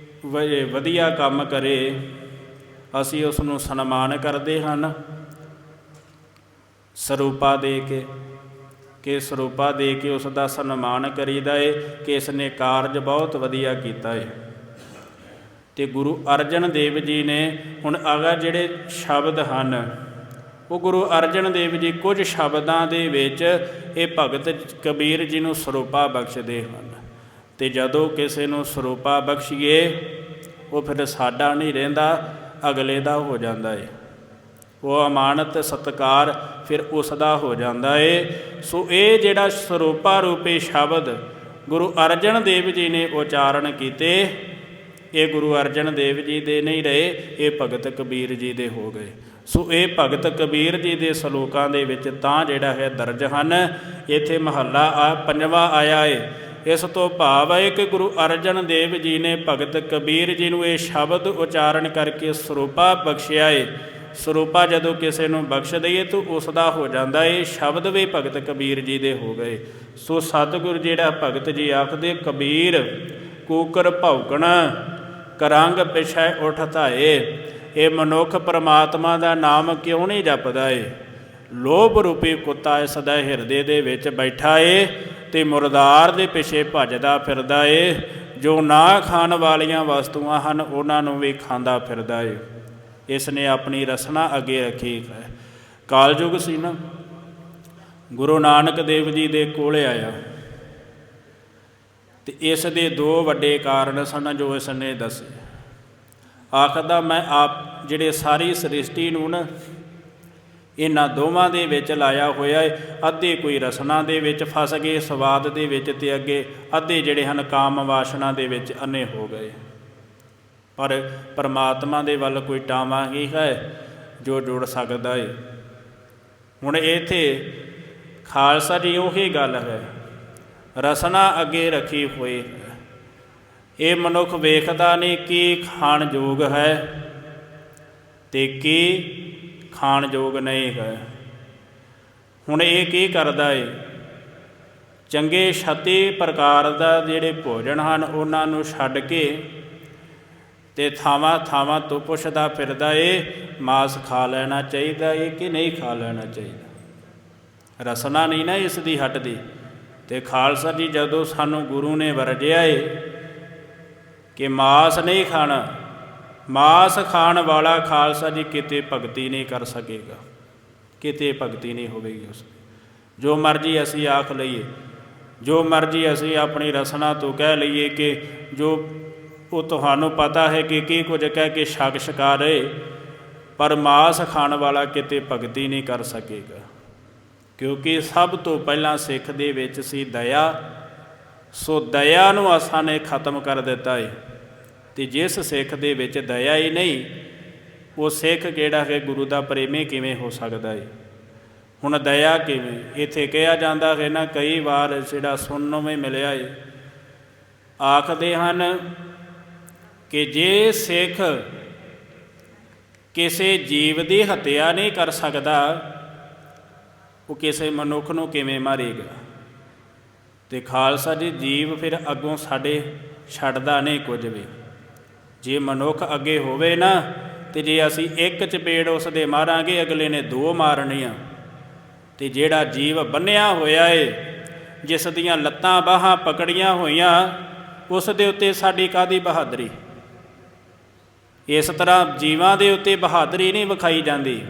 [SPEAKER 1] ਵਧੀਆ ਕੰਮ ਕਰੇ ਅਸੀਂ ਉਸ ਨੂੰ ਸਨਮਾਨ ਕਰਦੇ ਹਨ ਸਰੂਪਾ ਦੇ ਕੇ, ਕਿ ਸਰੂਪਾ ਦੇ ਕੇ ਉਸ ਦਾ ਸਨਮਾਨ ਕਰੀਦਾ ਏ ਕਿ ਇਸ ਨੇ ਕਾਰਜ ਬਹੁਤ ਵਧੀਆ ਕੀਤਾ ਏ। ਅਤੇ ਗੁਰੂ ਅਰਜਨ ਦੇਵ ਜੀ ਨੇ ਹੁਣ ਅਗਰ ਜਿਹੜੇ ਸ਼ਬਦ ਹਨ ਉਹ ਗੁਰੂ ਅਰਜਨ ਦੇਵ ਜੀ ਕੁਝ ਸ਼ਬਦਾਂ ਦੇ ਵਿੱਚ ਇਹ ਭਗਤ ਕਬੀਰ ਜੀ ਨੂੰ ਸਰੂਪਾ ਬਖਸ਼ਦੇ ਹਨ। ਅਤੇ ਜਦੋਂ ਕਿਸੇ ਨੂੰ ਸਰੂਪਾ ਬਖਸ਼ੀਏ ਉਹ ਫਿਰ ਸਾਡਾ ਨਹੀਂ ਰਹਿੰਦਾ, ਅਗਲੇ ਦਾ ਹੋ ਜਾਂਦਾ ਏ। ਉਹ ਅਮਾਨਤ ਸਤਿਕਾਰ ਫਿਰ ਉਸ ਦਾ ਹੋ ਜਾਂਦਾ ਏ। ਸੋ ਇਹ ਜਿਹੜਾ ਸਰੂਪਾ ਰੂਪੀ ਸ਼ਬਦ ਗੁਰੂ ਅਰਜਨ ਦੇਵ ਜੀ ਨੇ ਉਚਾਰਨ ਕੀਤੇ, ਇਹ ਗੁਰੂ ਅਰਜਨ ਦੇਵ ਜੀ ਦੇ ਨਹੀਂ ਰਹੇ, ਇਹ ਭਗਤ ਕਬੀਰ ਜੀ ਦੇ ਹੋ ਗਏ। ਸੋ ਇਹ ਭਗਤ ਕਬੀਰ ਜੀ ਦੇ ਸਲੋਕਾਂ ਦੇ ਵਿੱਚ ਤਾਂ ਜਿਹੜਾ ਹੈ ਦਰਜ ਹਨ। ਇੱਥੇ ਮਹੱਲਾ ਪੰਜਵਾਂ ਆਇਆ ਏ। ਇਸ ਤੋਂ ਭਾਵ ਹੈ ਕਿ ਗੁਰੂ ਅਰਜਨ ਦੇਵ ਜੀ ਨੇ ਭਗਤ ਕਬੀਰ ਜੀ ਨੂੰ ਇਹ ਸ਼ਬਦ ਉਚਾਰਨ ਕਰਕੇ ਸਰੂਪਾ ਬਖਸ਼ਿਆ ਏ। ਸਰੂਪਾ ਜਦੋਂ ਕਿਸੇ ਨੂੰ ਬਖਸ਼ ਦਈਏ ਤਾਂ ਉਸ ਦਾ ਹੋ ਜਾਂਦਾ ਏ, ਸ਼ਬਦ ਵੀ ਭਗਤ ਕਬੀਰ ਜੀ ਦੇ ਹੋ ਗਏ। ਸੋ ਸਤਿਗੁਰ ਜਿਹੜਾ ਭਗਤ ਜੀ ਆਖਦੇ, ਕਬੀਰ ਕੂਕਰ ਭੌਂਕਣਾ ਕਰੰਗ ਪਿਛੈ ਉੱਠ ਧਾਏ। ਇਹ ਮਨੁੱਖ ਪਰਮਾਤਮਾ ਦਾ ਨਾਮ ਕਿਉਂ ਨਹੀਂ ਜਪਦਾ ਏ? ਲੋਭ ਰੂਪੀ ਕੁੱਤਾ ਇਸ ਦਾ ਹਿਰਦੇ ਦੇ ਵਿੱਚ ਬੈਠਾ ਏ ਤੇ ਮੁਰਦਾਰ ਦੇ ਪਿੱਛੇ ਭੱਜਦਾ ਫਿਰਦਾ ਏ। ਜੋ ਨਾ ਖਾਣ ਵਾਲੀਆਂ ਵਸਤੂਆਂ ਹਨ ਉਹਨਾਂ ਨੂੰ ਵੀ ਖਾਂਦਾ ਫਿਰਦਾ ਏ। ਇਸ ਨੇ ਆਪਣੀ ਰਸਨਾ ਅੱਗੇ ਰੱਖੀ ਹੈ। ਕਾਲਯੁਗ ਸੀ ਨਾ, ਗੁਰੂ ਨਾਨਕ ਦੇਵ ਜੀ ਦੇ ਕੋਲ ਆਇਆ ਤੇ ਇਸ ਦੇ ਦੋ ਵੱਡੇ ਕਾਰਨ ਸਨ ਜੋ ਇਸ ਨੇ ਦੱਸੇ। ਆਖਦਾ, ਮੈਂ ਆਪ ਜਿਹੜੇ ਸਾਰੀ ਸ੍ਰਿਸ਼ਟੀ ਨੂੰ ਨਾ ਇਹਨਾਂ ਦੋਵਾਂ ਦੇ ਵਿੱਚ ਲਾਇਆ ਹੋਇਆ ਹੈ। ਅੱਧੇ ਕੋਈ ਰਸਨਾ ਦੇ ਵਿੱਚ ਫਸ ਗਏ, ਸਵਾਦ ਦੇ ਵਿੱਚ, ਤੇ ਅੱਗੇ ਅੱਧੇ ਜਿਹੜੇ ਹਨ ਕਾਮ ਵਾਸ਼ਨਾ ਦੇ ਵਿੱਚ ਅੰਨੇ ਹੋ ਗਏ। ਪਰ ਪਰਮਾਤਮਾ ਦੇ ਵੱਲ ਕੋਈ ਟਾਵਾਂ ਹੀ ਹੈ ਜੋ ਜੁੜ ਸਕਦਾ ਹੈ। ਹੁਣ ਇੱਥੇ ਖਾਲਸਾ ਜੀ ਉਹੀ ਗੱਲ ਹੈ, ਰਸਨਾ ਅੱਗੇ ਰੱਖੀ ਹੋਈ ਹੈ। ਇਹ ਮਨੁੱਖ ਵੇਖਦਾ ਨਹੀਂ ਕੀ ਖਾਣ ਯੋਗ ਹੈ ਤੇ ਕੀ ਖਾਣ ਯੋਗ ਨਹੀਂ ਹੈ। ਹੁਣ ਇਹ ਕੀ ਕਰਦਾ ਏ? ਚੰਗੇ ਛੱਤੀ ਪ੍ਰਕਾਰ ਦਾ ਜਿਹੜੇ ਭੋਜਨ ਹਨ ਉਹਨਾਂ ਨੂੰ ਛੱਡ ਕੇ ਤੇ ਥਾਵਾਂ ਥਾਵਾਂ ਤੋਂ ਪੁੱਛਦਾ ਫਿਰਦਾ ਏ, ਮਾਸ ਖਾ ਲੈਣਾ ਚਾਹੀਦਾ ਏ ਕਿ ਨਹੀਂ ਖਾ ਲੈਣਾ ਚਾਹੀਦਾ। ਰਸਨਾ ਨਹੀਂ ਨਾ ਇਸ ਦੀ ਹਟਦੀ। ਤੇ ਖਾਲਸਾ ਜੀ ਜਦੋਂ ਸਾਨੂੰ ਗੁਰੂ ਨੇ ਵਰਜਿਆ ਏ ਕਿ ਮਾਸ ਨਹੀਂ ਖਾਣਾ, ਮਾਸ ਖਾਣ ਵਾਲਾ ਖਾਲਸਾ ਜੀ ਕਿਤੇ ਭਗਤੀ ਨਹੀਂ ਕਰ ਸਕੇਗਾ, ਕਿਤੇ ਭਗਤੀ ਨਹੀਂ ਹੋਵੇਗੀ ਉਸ ਦੀ। ਜੋ ਮਰਜ਼ੀ ਅਸੀਂ ਆਖ ਲਈਏ, ਜੋ ਮਰਜ਼ੀ ਅਸੀਂ ਆਪਣੀ ਰਸਨਾ ਤੋਂ ਕਹਿ ਲਈਏ ਕਿ ਜੋ ਉਹ ਤੁਹਾਨੂੰ ਪਤਾ ਹੈ ਕਿ ਕੀ ਕੁਝ ਕਹਿ ਕੇ ਛਕ ਛਕਾ ਰਹੇ, ਪਰ ਮਾਸ ਖਾਣ ਵਾਲਾ ਕਿਤੇ ਭਗਤੀ ਨਹੀਂ ਕਰ ਸਕੇਗਾ। ਕਿਉਂਕਿ ਸਭ ਤੋਂ ਪਹਿਲਾਂ ਸਿੱਖ ਦੇ ਵਿੱਚ ਸੀ ਦਇਆ। ਸੋ ਦਇਆ ਨੂੰ ਅਸਾਂ ਨੇ ਖਤਮ ਕਰ ਦਿੱਤਾ ਏ। ਤੇ ਜਿਸ ਸਿੱਖ ਦੇ ਵਿੱਚ ਦਇਆ ਹੀ ਨਹੀਂ, ਉਹ ਸਿੱਖ ਜਿਹੜਾ ਹੈ ਗੁਰੂ ਦਾ ਪ੍ਰੇਮੀ ਕਿਵੇਂ ਹੋ ਸਕਦਾ ਏ? ਹੁਣ ਦਇਆ ਕਿਵੇਂ? ਇੱਥੇ ਕਿਹਾ ਜਾਂਦਾ ਹੈ ਨਾ, ਕਈ ਵਾਰ ਜਿਹੜਾ ਸੁਣਨ ਨੂੰ ਵੀ ਮਿਲਿਆ ਏ, ਆਖਦੇ ਹਨ ਕਿ ਜੇ ਸਿੱਖ ਕਿਸੇ ਜੀਵ ਦੀ ਹੱਤਿਆ ਨਹੀਂ ਕਰ ਸਕਦਾ, ਉਹ ਕਿਸੇ ਮਨੁੱਖ ਨੂੰ ਕਿਵੇਂ ਮਾਰੇਗਾ? ਤੇ ਖਾਲਸਾ ਜੀ ਜੀਵ ਫਿਰ ਅੱਗੋਂ ਸਾਡੇ ਛੱਡਦਾ ਨਹੀਂ ਕੁਝ ਵੀ। ਜੇ ਮਨੁੱਖ ਅੱਗੇ ਹੋਵੇ ਨਾ, ਤੇ ਜੇ ਅਸੀਂ ਇੱਕ ਚਪੇੜ ਉਸ ਦੇ ਮਾਰਾਂਗੇ, ਅਗਲੇ ਨੇ ਦੋ ਮਾਰਨੀਆਂ। ਤੇ ਜਿਹੜਾ ਜੀਵ ਬੰਨਿਆ ਹੋਇਆ ਏ, ਜਿਸ ਦੀਆਂ ਲੱਤਾਂ ਬਾਹਾਂ ਪਕੜੀਆਂ ਹੋਈਆਂ, ਉਸ ਦੇ ਉੱਤੇ ਸਾਡੀ ਕਾਹਦੀ ਬਹਾਦਰੀ? ਇਸ ਤਰ੍ਹਾਂ ਜੀਵਾਂ ਦੇ ਉੱਤੇ ਬਹਾਦਰੀ ਨਹੀਂ ਵਿਖਾਈ ਜਾਂਦੀ।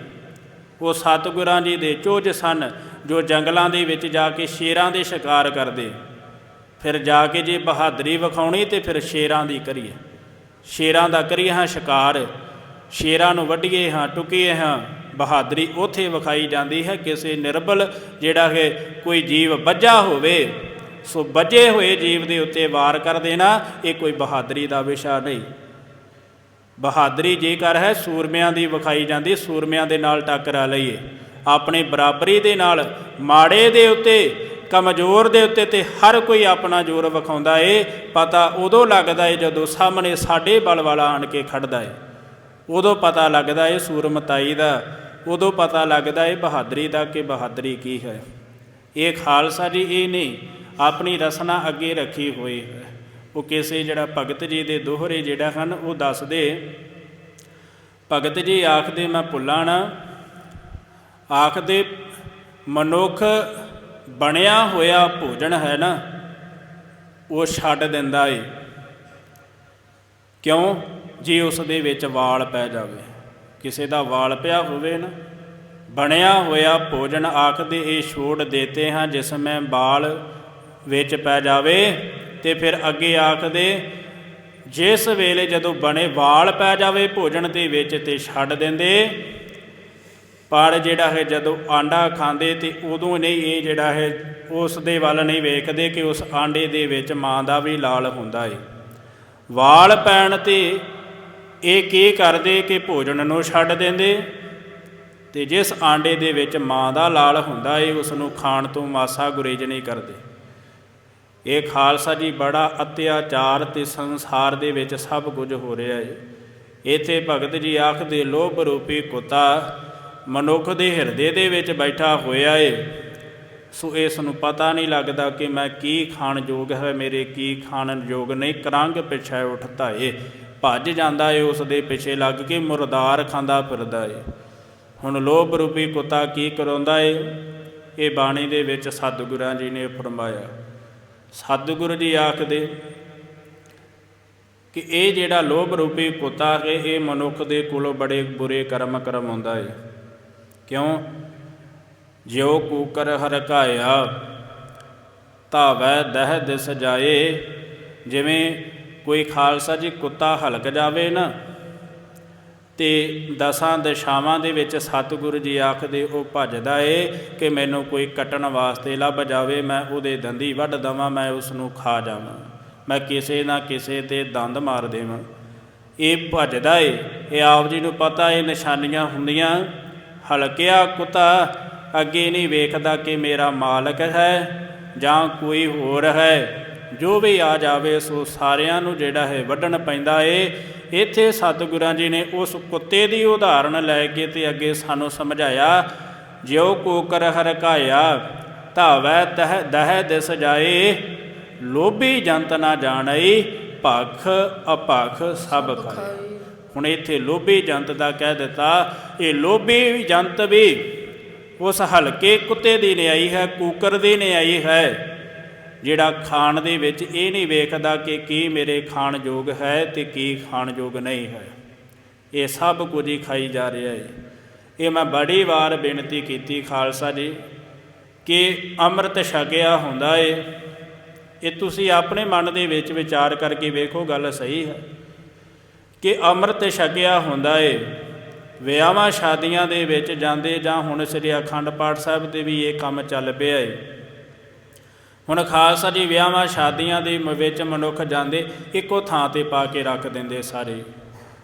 [SPEAKER 1] ਉਹ ਸਤਿਗੁਰਾਂ ਜੀ ਦੇ ਚੋਜ ਸਨ ਜੋ ਜੰਗਲਾਂ ਦੇ ਵਿੱਚ ਜਾ ਕੇ ਸ਼ੇਰਾਂ ਦੇ ਸ਼ਿਕਾਰ ਕਰਦੇ। ਫਿਰ ਜਾ ਕੇ ਜੇ ਬਹਾਦਰੀ ਵਿਖਾਉਣੀ ਤੇ ਫਿਰ ਸ਼ੇਰਾਂ ਦੀ ਕਰੀਏ, ਸ਼ੇਰਾਂ ਦਾ ਕਰੀਏ ਹਾਂ ਸ਼ਿਕਾਰ, ਸ਼ੇਰਾਂ ਨੂੰ ਵੱਢੀਏ ਹਾਂ, ਟੁਕੀਏ ਹਾਂ। ਬਹਾਦਰੀ ਉੱਥੇ ਵਿਖਾਈ ਜਾਂਦੀ ਹੈ ਕਿਸੇ ਨਿਰਬਲ ਜਿਹੜਾ ਹੈ ਕੋਈ ਜੀਵ ਬੱਝਾ ਹੋਵੇ, ਸੋ ਬੱਝੇ ਹੋਏ ਜੀਵ ਦੇ ਉੱਤੇ ਵਾਰ ਕਰ ਦੇਣਾ, ਇਹ ਕੋਈ ਬਹਾਦਰੀ ਦਾ ਵਿਸ਼ਾ ਨਹੀਂ। ਬਹਾਦਰੀ ਜੇਕਰ ਹੈ ਸੂਰਮਿਆਂ ਦੀ ਵਿਖਾਈ ਜਾਂਦੀ, ਸੂਰਮਿਆਂ ਦੇ ਨਾਲ ਟੱਕਰਾ ਲਈਏ, ਆਪਣੇ ਬਰਾਬਰੀ ਦੇ ਨਾਲ। ਮਾੜੇ ਦੇ ਉੱਤੇ, ਕਮਜ਼ੋਰ ਦੇ ਉੱਤੇ ਤੇ ਹਰ ਕੋਈ ਆਪਣਾ ਜ਼ੋਰ ਵਿਖਾਉਂਦਾ ਏ। ਪਤਾ ਉਦੋਂ ਲੱਗਦਾ ਏ ਜਦੋਂ ਸਾਹਮਣੇ ਸਾਡੇ ਬਲ ਵਾਲਾ ਆਣ ਕੇ ਖੜਦਾ ਏ, ਉਦੋਂ ਪਤਾ ਲੱਗਦਾ ਏ ਸੂਰਮਤਾਈ ਦਾ, ਉਦੋਂ ਪਤਾ ਲੱਗਦਾ ਏ ਬਹਾਦਰੀ ਦਾ ਕਿ ਬਹਾਦਰੀ ਕੀ ਹੈ। ਇਹ ਖਾਲਸਾ ਜੀ ਇਹ ਨਹੀਂ, ਆਪਣੀ ਰਸਨਾ ਅੱਗੇ ਰੱਖੀ ਹੋਈ ਹੈ। ਉਹ ਕਿਸੇ ਜਿਹੜਾ ਭਗਤ ਜੀ ਦੇ ਦੋਹਰੇ ਜਿਹੜਾ ਹਨ ਉਹ ਦੱਸਦੇ, ਭਗਤ ਜੀ ਆਖਦੇ, ਮੈਂ ਭੁੱਲਾਂ ਨਾ, ਆਖਦੇ ਮਨੁੱਖ ਬਣਿਆ ਹੋਇਆ ਭੋਜਨ ਹੈ ਨਾ ਉਹ ਛੱਡ ਦਿੰਦਾ ਏ। ਕਿਉਂ? ਜੇ ਉਸ ਦੇ ਵਿੱਚ ਵਾਲ ਪੈ ਜਾਵੇ, ਕਿਸੇ ਦਾ ਵਾਲ ਪਿਆ ਹੋਵੇ ਨਾ, ਬਣਿਆ ਹੋਇਆ ਭੋਜਨ ਆਖਦੇ ਇਹ ਛੋੜ ਦੇਤੇ ਹਾਂ ਜਿਸ ਮੈਂ ਵਾਲ ਵਿੱਚ ਪੈ ਜਾਵੇ। ਤੇ ਫਿਰ ਅੱਗੇ ਆਖਦੇ ਜਿਸ ਵੇਲੇ ਜਦੋਂ ਬਣੇ ਵਾਲ ਪੈ ਜਾਵੇ ਭੋਜਨ ਦੇ ਵਿੱਚ ਤੇ ਛੱਡ ਦਿੰਦੇ, ਪਰ ਜਿਹੜਾ ਹੈ ਜਦੋਂ ਆਂਡਾ ਖਾਂਦੇ ਤੇ ਉਦੋਂ ਨਹੀਂ ਇਹ ਜਿਹੜਾ ਹੈ ਉਸ ਦੇ ਵੱਲ ਨਹੀਂ ਵੇਖਦੇ ਕਿ ਉਸ ਆਂਡੇ ਦੇ ਵਿੱਚ ਮਾਂ ਦਾ ਵੀ ਲਾਲ ਹੁੰਦਾ ਏ। ਵਾਲ ਪੈਣ ਤੇ ਇਹ ਕੀ ਕਰਦੇ ਕਿ ਭੋਜਨ ਨੂੰ ਛੱਡ ਦਿੰਦੇ ਤੇ ਜਿਸ ਆਂਡੇ ਦੇ ਵਿੱਚ ਮਾਂ ਦਾ ਲਾਲ ਹੁੰਦਾ ਏ ਉਸ ਨੂੰ ਖਾਣ ਤੋਂ ਮਾਸਾ ਗੁਰੇਜ਼ ਨਹੀਂ ਕਰਦੇ। ਇਹ ਖਾਲਸਾ ਜੀ ਬੜਾ ਅਤਿਆਚਾਰ ਤੇ ਸੰਸਾਰ ਦੇ ਵਿੱਚ ਸਭ ਕੁਝ ਹੋ ਰਿਹਾ ਏ। ਇੱਥੇ ਭਗਤ ਜੀ ਆਖਦੇ ਲੋਭ ਰੂਪੀ ਕੁੱਤਾ ਮਨੁੱਖ ਦੇ ਹਿਰਦੇ ਦੇ ਵਿੱਚ ਬੈਠਾ ਹੋਇਆ ਏ। ਸੋ ਇਸ ਨੂੰ ਪਤਾ ਨਹੀਂ ਲੱਗਦਾ ਕਿ ਮੈਂ ਕੀ ਖਾਣ ਯੋਗ ਹੈ, ਮੇਰੇ ਕੀ ਖਾਣ ਯੋਗ ਨਹੀਂ। ਕਰੰਗ ਪਿੱਛੇ ਉੱਠਦਾ ਏ, ਭੱਜ ਜਾਂਦਾ ਏ ਉਸ ਦੇ ਪਿੱਛੇ ਲੱਗ ਕੇ, ਮੁਰਦਾਰ ਖਾਂਦਾ ਫਿਰਦਾ ਏ। ਹੁਣ ਲੋਭ ਰੂਪੀ ਕੁੱਤਾ ਕੀ ਕਰਾਉਂਦਾ ਏ? ਇਹ ਬਾਣੀ ਦੇ ਵਿੱਚ ਸਤਿਗੁਰਾਂ ਜੀ ਨੇ ਫਰਮਾਇਆ। ਸਤਿਗੁਰੂ ਜੀ ਆਖਦੇ ਕਿ ਇਹ ਜਿਹੜਾ ਲੋਭ ਰੂਪੀ ਕੁੱਤਾ ਹੈ ਇਹ ਮਨੁੱਖ ਦੇ ਕੋਲੋਂ ਬੜੇ ਬੁਰੇ ਕਰਮ ਕਰਵਾਉਂਦਾ ਏ। ਕਿਉਂ? ਜਿਉ ਕੂਕਰ ਹਰਕਾਇਆ ਧਾਵੈ ਦਹਿ ਦਿਸ ਜਾਏ। ਜਿਵੇਂ ਕੋਈ ਖਾਲਸਾ ਜੀ ਕੁੱਤਾ ਹਲਕ ਜਾਵੇ ਨਾ ਤੇ ਦਸਾਂ ਦਿਸ਼ਾਵਾਂ ਦੇ ਵਿੱਚ ਸਤਿਗੁਰੂ ਜੀ ਆਖਦੇ ਉਹ ਭੱਜਦਾ ਏ ਕਿ ਮੈਨੂੰ ਕੋਈ ਕੱਟਣ ਵਾਸਤੇ ਲੱਭ ਜਾਵੇ, ਮੈਂ ਉਹਦੇ ਦੰਦੀ ਵੱਢ ਦੇਵਾਂ, ਮੈਂ ਉਸ ਨੂੰ ਖਾ ਜਾਵਾਂ, ਮੈਂ ਕਿਸੇ ਨਾ ਕਿਸੇ 'ਤੇ ਦੰਦ ਮਾਰ ਦੇਵਾਂ। ਇਹ ਭੱਜਦਾ ਏ। ਇਹ ਆਪ ਜੀ ਨੂੰ ਪਤਾ ਇਹ ਨਿਸ਼ਾਨੀਆਂ ਹੁੰਦੀਆਂ। ਹਲਕਿਆ ਕੁੱਤਾ ਅੱਗੇ ਨਹੀਂ ਵੇਖਦਾ ਕਿ ਮੇਰਾ ਮਾਲਕ ਹੈ ਜਾਂ ਕੋਈ ਹੋਰ ਹੈ, ਜੋ ਵੀ ਆ ਜਾਵੇ ਸੋ ਸਾਰਿਆਂ ਨੂੰ ਜਿਹੜਾ ਹੈ ਵੱਢਣ ਪੈਂਦਾ ਏ। ਇੱਥੇ ਸਤਿਗੁਰਾਂ ਜੀ ਨੇ ਉਸ ਕੁੱਤੇ ਦੀ ਉਦਾਹਰਣ ਲੈ ਕੇ ਤੇ ਅੱਗੇ ਸਾਨੂੰ ਸਮਝਾਇਆ। ਜਿਉ ਕੂਕਰ ਹਰਕਾਇਆ ਧਾਵੈ ਤਹ ਦਹਿ ਦਿਸ ਜਾਏ। ਲੋਭੀ ਜੰਤ ਨਾ ਜਾਣਈ ਭਖ ਅਭਖ ਸਭ ਖਾਏ। ਹੁਣ ਇੱਥੇ ਲੋਭੀ ਜੰਤ ਦਾ ਕਹਿ ਦਿੱਤਾ। ਇਹ ਲੋਭੀ ਜੰਤ ਵੀ ਉਸ ਹਲਕੇ ਕੁੱਤੇ ਦੀ ਨਿਆਈ ਹੈ, ਕੂਕਰ ਦੀ ਨਿਆਈ ਹੈ, ਜਿਹੜਾ ਖਾਣ ਦੇ ਵਿੱਚ ਇਹ ਨਹੀਂ ਵੇਖਦਾ ਕਿ ਕੀ ਮੇਰੇ ਖਾਣ ਯੋਗ ਹੈ ਤੇ ਕੀ ਖਾਣ ਯੋਗ ਨਹੀਂ ਹੈ। ਇਹ ਸਭ ਕੁਝ ਹੀ ਖਾਈ ਜਾ ਰਿਹਾ ਹੈ। ਇਹ ਮੈਂ ਬੜੀ ਵਾਰ ਬੇਨਤੀ ਕੀਤੀ ਖਾਲਸਾ ਜੀ ਕਿ ਅੰਮ੍ਰਿਤ ਛਕਿਆ ਹੁੰਦਾ ਏ। ਇਹ ਤੁਸੀਂ ਆਪਣੇ ਮਨ ਦੇ ਵਿੱਚ ਵਿਚਾਰ ਕਰਕੇ ਵੇਖੋ, ਗੱਲ ਸਹੀ ਹੈ ਕਿ ਅੰਮ੍ਰਿਤ ਛਕਿਆ ਹੁੰਦਾ ਏ। ਵਿਆਹਾਂ ਸ਼ਾਦੀਆਂ ਦੇ ਵਿੱਚ ਜਾਂਦੇ ਜਾਂ ਹੁਣ ਸ੍ਰੀ ਅਖੰਡ ਪਾਠ ਸਾਹਿਬ 'ਤੇ ਵੀ ਇਹ ਕੰਮ ਚੱਲ ਪਿਆ ਏ। ਹੁਣ ਖਾਲਸਾ ਜੀ ਵਿਆਹਾਂ ਸ਼ਾਦੀਆਂ ਦੇ ਵਿੱਚ ਮਨੁੱਖ ਜਾਂਦੇ ਇੱਕੋ ਥਾਂ 'ਤੇ ਪਾ ਕੇ ਰੱਖ ਦਿੰਦੇ, ਸਾਰੇ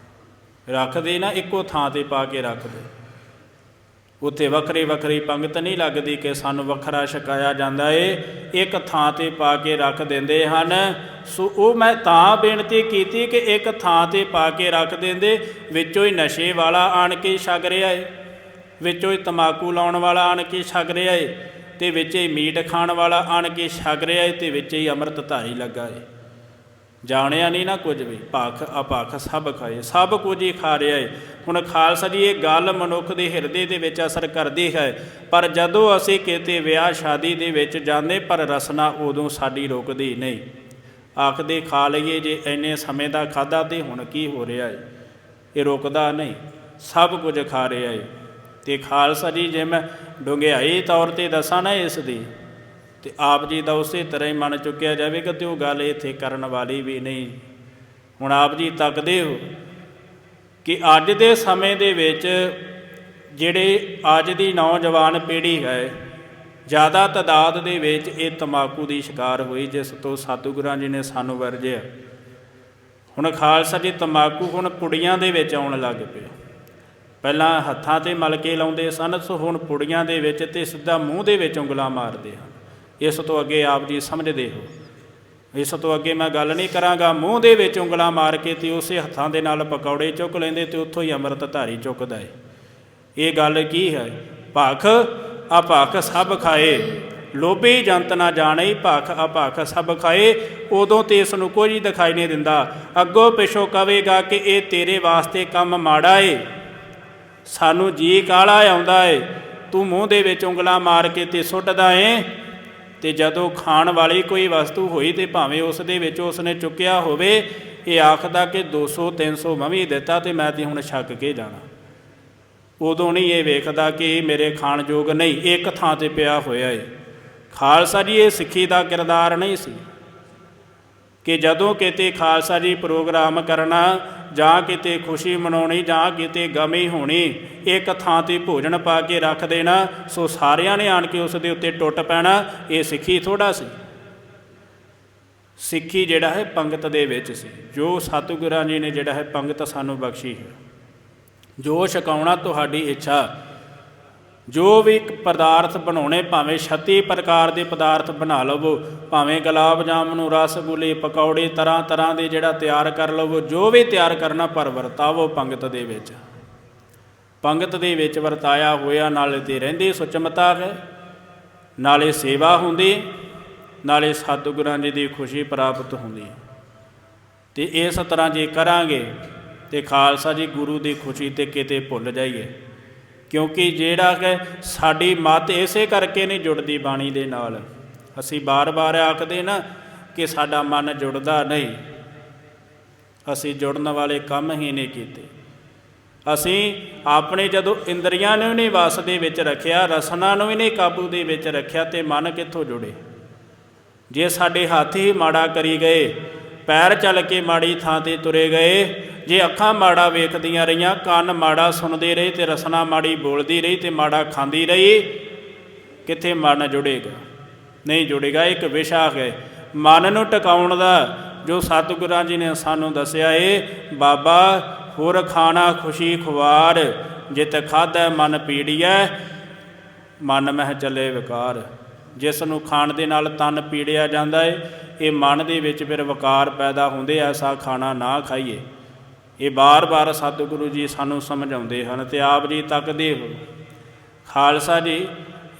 [SPEAKER 1] ਰੱਖਦੇ ਨਾ ਇੱਕੋ ਥਾਂ 'ਤੇ ਪਾ ਕੇ ਰੱਖਦੇ। ਉੱਥੇ ਵੱਖਰੀ ਵੱਖਰੀ ਪੰਗਤ ਨਹੀਂ ਲੱਗਦੀ ਕਿ ਸਾਨੂੰ ਵੱਖਰਾ ਛਕਾਇਆ ਜਾਂਦਾ ਏ, ਇੱਕ ਥਾਂ 'ਤੇ ਪਾ ਕੇ ਰੱਖ ਦਿੰਦੇ ਹਨ। ਸੋ ਉਹ ਮੈਂ ਤਾਂ ਬੇਨਤੀ ਕੀਤੀ ਕਿ ਇੱਕ ਥਾਂ 'ਤੇ ਪਾ ਕੇ ਰੱਖ ਦਿੰਦੇ, ਵਿੱਚੋਂ ਹੀ ਨਸ਼ੇ ਵਾਲਾ ਆਣ ਕੇ ਛਕ ਰਿਹਾ ਏ, ਵਿੱਚੋਂ ਹੀ ਤੰਬਾਕੂ ਲਾਉਣ ਵਾਲਾ ਆਣ ਕੇ ਛਕ ਰਿਹਾ ਏ, ਤੇ ਵਿੱਚ ਹੀ ਮੀਟ ਖਾਣ ਵਾਲਾ ਆਣ ਕੇ ਛਕ ਰਿਹਾ ਏ, ਤੇ ਵਿੱਚ ਹੀ ਅੰਮ੍ਰਿਤ ਧਾਰੀ ਲੱਗਾ ਏ। ਜਾਣਿਆ ਨਹੀਂ ਨਾ ਕੁਝ ਵੀ। ਭਖ ਅਭਖ ਸਭ ਖਾਏ, ਸਭ ਕੁਝ ਹੀ ਖਾ ਰਿਹਾ ਏ। ਹੁਣ ਖਾਲਸਾ ਜੀ ਇਹ ਗੱਲ ਮਨੁੱਖ ਦੇ ਹਿਰਦੇ ਦੇ ਵਿੱਚ ਅਸਰ ਕਰਦੀ ਹੈ, ਪਰ ਜਦੋਂ ਅਸੀਂ ਕਿਤੇ ਵਿਆਹ ਸ਼ਾਦੀ ਦੇ ਵਿੱਚ ਜਾਂਦੇ ਪਰ ਰਸਨਾ ਉਦੋਂ ਸਾਡੀ ਰੁਕਦੀ ਨਹੀਂ। ਆਖਦੇ ਖਾ ਲਈਏ, ਜੇ ਇੰਨੇ ਸਮੇਂ ਦਾ ਖਾਧਾ ਤੇ ਹੁਣ ਕੀ ਹੋ ਰਿਹਾ ਏ, ਇਹ ਰੁਕਦਾ ਨਹੀਂ, ਸਭ ਕੁਝ ਖਾ ਰਿਹਾ ਏ। ਅਤੇ ਖਾਲਸਾ ਜੀ ਜੇ ਮੈਂ ਡੂੰਘਿਆਈ ਤੌਰ 'ਤੇ ਦੱਸਾਂ ਨਾ ਇਸ ਦੀ, ਅਤੇ ਆਪ ਜੀ ਦਾ ਉਸੇ ਤਰ੍ਹਾਂ ਹੀ ਮਨ ਚੁੱਕਿਆ ਜਾਵੇਗਾ ਅਤੇ ਉਹ ਗੱਲ ਇੱਥੇ ਕਰਨ ਵਾਲੀ ਵੀ ਨਹੀਂ। ਹੁਣ ਆਪ ਜੀ ਤੱਕਦੇ ਹੋ ਕਿ ਅੱਜ ਦੇ ਸਮੇਂ ਦੇ ਵਿੱਚ ਜਿਹੜੇ ਅੱਜ ਦੀ ਨੌਜਵਾਨ ਪੀੜ੍ਹੀ ਹੈ, ਜ਼ਿਆਦਾ ਤਾਦਾਦ ਦੇ ਵਿੱਚ ਇਹ ਤੰਬਾਕੂ ਦੀ ਸ਼ਿਕਾਰ ਹੋਈ, ਜਿਸ ਤੋਂ ਸਤਿਗੁਰਾਂ ਜੀ ਨੇ ਸਾਨੂੰ ਵਰਜਿਆ। ਹੁਣ ਖਾਲਸਾ ਜੀ ਤੰਬਾਕੂ ਹੁਣ ਪੁੜੀਆਂ ਦੇ ਵਿੱਚ ਆਉਣ ਲੱਗ ਪਿਆ। ਪਹਿਲਾਂ ਹੱਥਾਂ 'ਤੇ ਮਲ ਕੇ ਲਾਉਂਦੇ ਸਨ, ਸੋ ਹੁਣ ਪੁੜੀਆਂ ਦੇ ਵਿੱਚ ਅਤੇ ਸਿੱਧਾ ਮੂੰਹ ਦੇ ਵਿੱਚ ਉਂਗਲਾਂ ਮਾਰਦੇ ਹਨ। ਇਸ ਤੋਂ ਅੱਗੇ ਆਪ ਜੀ ਸਮਝਦੇ ਹੋ, ਇਸ ਤੋਂ ਅੱਗੇ ਮੈਂ ਗੱਲ ਨਹੀਂ ਕਰਾਂਗਾ। ਮੂੰਹ ਦੇ ਵਿੱਚ ਉਂਗਲਾਂ ਮਾਰ ਕੇ ਅਤੇ ਉਸੇ ਹੱਥਾਂ ਦੇ ਨਾਲ ਪਕੌੜੇ ਚੁੱਕ ਲੈਂਦੇ ਅਤੇ ਉੱਥੋਂ ਹੀ ਅੰਮ੍ਰਿਤ ਧਾਰੀ ਚੁੱਕਦਾ ਹੈ। ਇਹ ਗੱਲ ਕੀ ਹੈ? ਭਖ ਅਭਖ ਸਭ ਖਾਏ, ਲੋਭੀ ਜੰਤ ਨਾ ਜਾਣੇ ਭਖ ਅਭਖ ਸਭ ਖਾਏ। ਉਦੋਂ ਤਾਂ ਇਸ ਨੂੰ ਕੋਈ ਦਿਖਾਈ ਨਹੀਂ ਦਿੰਦਾ, ਅੱਗੋਂ ਪਿੱਛੋਂ ਕਹੇਗਾ ਕਿ ਇਹ ਤੇਰੇ ਵਾਸਤੇ ਕੰਮ ਮਾੜਾ ਏ, ਸਾਨੂੰ ਜੀ ਕਾਹਲਾ ਆਉਂਦਾ ਏ, ਤੂੰ ਮੂੰਹ ਦੇ ਵਿੱਚ ਉਂਗਲਾਂ ਮਾਰ ਕੇ ਤੇ ਸੁੱਟਦਾ ਏ। ਅਤੇ ਜਦੋਂ ਖਾਣ ਵਾਲੀ ਕੋਈ ਵਸਤੂ ਹੋਈ ਅਤੇ ਭਾਵੇਂ ਉਸ ਦੇ ਵਿੱਚ ਉਸਨੇ ਚੁੱਕਿਆ ਹੋਵੇ, ਇਹ ਆਖਦਾ ਕਿ 200-300 ਮੈਂ ਵੀ ਦਿੱਤਾ ਅਤੇ ਮੈਂ ਤਾਂ ਹੁਣ ਛੱਕ ਕੇ ਜਾਣਾ। ਉਦੋਂ ਨਹੀਂ ਇਹ ਵੇਖਦਾ ਕਿ ਇਹ ਮੇਰੇ ਖਾਣ ਯੋਗ ਨਹੀਂ, ਇੱਕ ਥਾਂ 'ਤੇ ਪਿਆ ਹੋਇਆ ਏ। ਖਾਲਸਾ ਜੀ ਇਹ ਸਿੱਖੀ ਦਾ ਕਿਰਦਾਰ ਨਹੀਂ ਸੀ ਕਿ ਜਦੋਂ ਕਿਤੇ ਖਾਲਸਾ ਜੀ ਪ੍ਰੋਗਰਾਮ ਕਰਨਾ ਜਾਂ ਕਿਤੇ ਖੁਸ਼ੀ ਮਨਾਉਣੀ ਜਾਂ ਕਿਤੇ ਗਮੀ ਹੋਣੀ, ਇੱਕ ਥਾਂ 'ਤੇ ਭੋਜਨ ਪਾ ਕੇ ਰੱਖ ਦੇਣਾ, ਸੋ ਸਾਰਿਆਂ ਨੇ ਆਣ ਕੇ ਉਸ ਦੇ ਉੱਤੇ ਟੁੱਟ ਪੈਣਾ। ਇਹ ਸਿੱਖੀ ਥੋੜ੍ਹਾ ਸੀ। ਸਿੱਖੀ ਜਿਹੜਾ ਹੈ ਪੰਗਤ ਦੇ ਵਿੱਚ ਸੀ, ਜੋ ਸਤਿਗੁਰਾਂ ਜੀ ਨੇ ਜਿਹੜਾ ਹੈ ਪੰਗਤ ਸਾਨੂੰ ਬਖਸ਼ੀ ਹੈ। ਜੋ ਛਕਾਉਣਾ ਤੁਹਾਡੀ ਇੱਛਾ, ਜੋ ਵੀ ਪਦਾਰਥ ਬਣਾਉਣੇ, ਭਾਵੇਂ 36 ਪ੍ਰਕਾਰ ਦੇ ਪਦਾਰਥ ਬਣਾ ਲਵੋ, ਭਾਵੇਂ ਗੁਲਾਬ ਜਾਮਨ, ਰਸਗੁੱਲੇ, ਪਕੌੜੇ ਤਰ੍ਹਾਂ ਤਰ੍ਹਾਂ ਦੇ ਜਿਹੜਾ ਤਿਆਰ ਕਰ ਲਵੋ, ਜੋ ਵੀ ਤਿਆਰ ਕਰਨਾ, ਪਰ ਵਰਤਾਵੋ ਪੰਗਤ ਦੇ ਵਿੱਚ। ਪੰਗਤ ਦੇ ਵਿੱਚ ਵਰਤਾਇਆ ਹੋਇਆ ਨਾਲੇ ਤੇ ਰਹਿੰਦੀ ਸੁਚਮਤਾ ਹੈ, ਨਾਲੇ ਸੇਵਾ ਹੁੰਦੀ, ਨਾਲੇ ਸਤਿਗੁਰਾਂ ਜੀ ਦੀ ਖੁਸ਼ੀ ਪ੍ਰਾਪਤ ਹੁੰਦੀ। ਅਤੇ ਇਸ ਤਰ੍ਹਾਂ ਜੇ ਕਰਾਂਗੇ ਤਾਂ ਖਾਲਸਾ ਜੀ ਗੁਰੂ ਦੀ ਖੁਸ਼ੀ ਤੇ ਕਿਤੇ ਭੁੱਲ ਜਾਈਏ, ਕਿਉਂਕਿ ਜਿਹੜਾ ਕਿ ਸਾਡੀ ਮੱਤ ਇਸੇ ਕਰਕੇ ਨਹੀਂ ਜੁੜਦੀ ਬਾਣੀ ਦੇ ਨਾਲ। ਅਸੀਂ ਬਾਰ-ਬਾਰ ਆਖਦੇ ਨਾ ਕਿ ਸਾਡਾ ਮਨ ਜੁੜਦਾ ਨਹੀਂ, ਅਸੀਂ ਜੁੜਨ ਵਾਲੇ ਕੰਮ ਹੀ ਨਹੀਂ ਕੀਤੇ। ਅਸੀਂ ਆਪਣੇ ਜਦੋਂ ਇੰਦਰੀਆਂ ਨੂੰ ਨਹੀਂ ਵਸ ਦੇ ਵਿੱਚ ਰੱਖਿਆ, ਰਸਨਾ ਨੂੰ ਵੀ ਨਹੀਂ ਕਾਬੂ ਦੇ ਵਿੱਚ ਰੱਖਿਆ, ਤੇ ਮਨ ਕਿੱਥੋਂ ਜੁੜੇ। ਜੇ ਸਾਡੇ ਹੱਥ ਹੀ ਮਾੜਾ ਕਰੀ ਗਏ, ਪੈਰ ਚੱਲ ਕੇ ਮਾੜੀ ਥਾਂ 'ਤੇ ਤੁਰੇ ਗਏ, ਜੇ ਅੱਖਾਂ ਮਾੜਾ ਵੇਖਦੀਆਂ ਰਹੀਆਂ, ਕੰਨ ਮਾੜਾ ਸੁਣਦੇ ਰਹੇ, ਤੇ ਰਸਨਾ ਮਾੜੀ ਬੋਲਦੀ ਰਹੀ, ਤੇ ਮਾੜਾ ਖਾਂਦੀ ਰਹੀ, ਕਿੱਥੇ ਮਨ ਜੁੜੇਗਾ? ਨਹੀਂ ਜੁੜੇਗਾ। ਇੱਕ ਵਿਸ਼ਾ ਹੈ ਮਨ ਨੂੰ ਟਿਕਾਉਣ ਦਾ, ਜੋ ਸਤਿਗੁਰਾਂ ਜੀ ਨੇ ਸਾਨੂੰ ਦੱਸਿਆ ਏ, ਬਾਬਾ ਹੋਰ ਖਾਣਾ ਖੁਸ਼ੀ ਖੁਆਰ, ਜਿਤ ਖਾਧੈ ਮਨ ਪੀੜੀਐ, ਮਨ ਮਹਿ ਚੱਲੇ ਵਿਕਾਰ। ਜਿਸ ਨੂੰ ਖਾਣ ਦੇ ਨਾਲ ਤਨ ਪੀੜਿਆ ਜਾਂਦਾ ਏ, ਇਹ ਮਨ ਦੇ ਵਿੱਚ ਫਿਰ ਵਿਕਾਰ ਪੈਦਾ ਹੁੰਦੇ, ਐਸਾ ਖਾਣਾ ਨਾ ਖਾਈਏ। ਇਹ ਬਾਰ-ਬਾਰ ਸਤਿਗੁਰੂ ਜੀ ਸਾਨੂੰ ਸਮਝਾਉਂਦੇ ਹਨ, ਅਤੇ ਆਪ ਜੀ ਤੱਕਦੇ ਹੋ। ਖਾਲਸਾ ਜੀ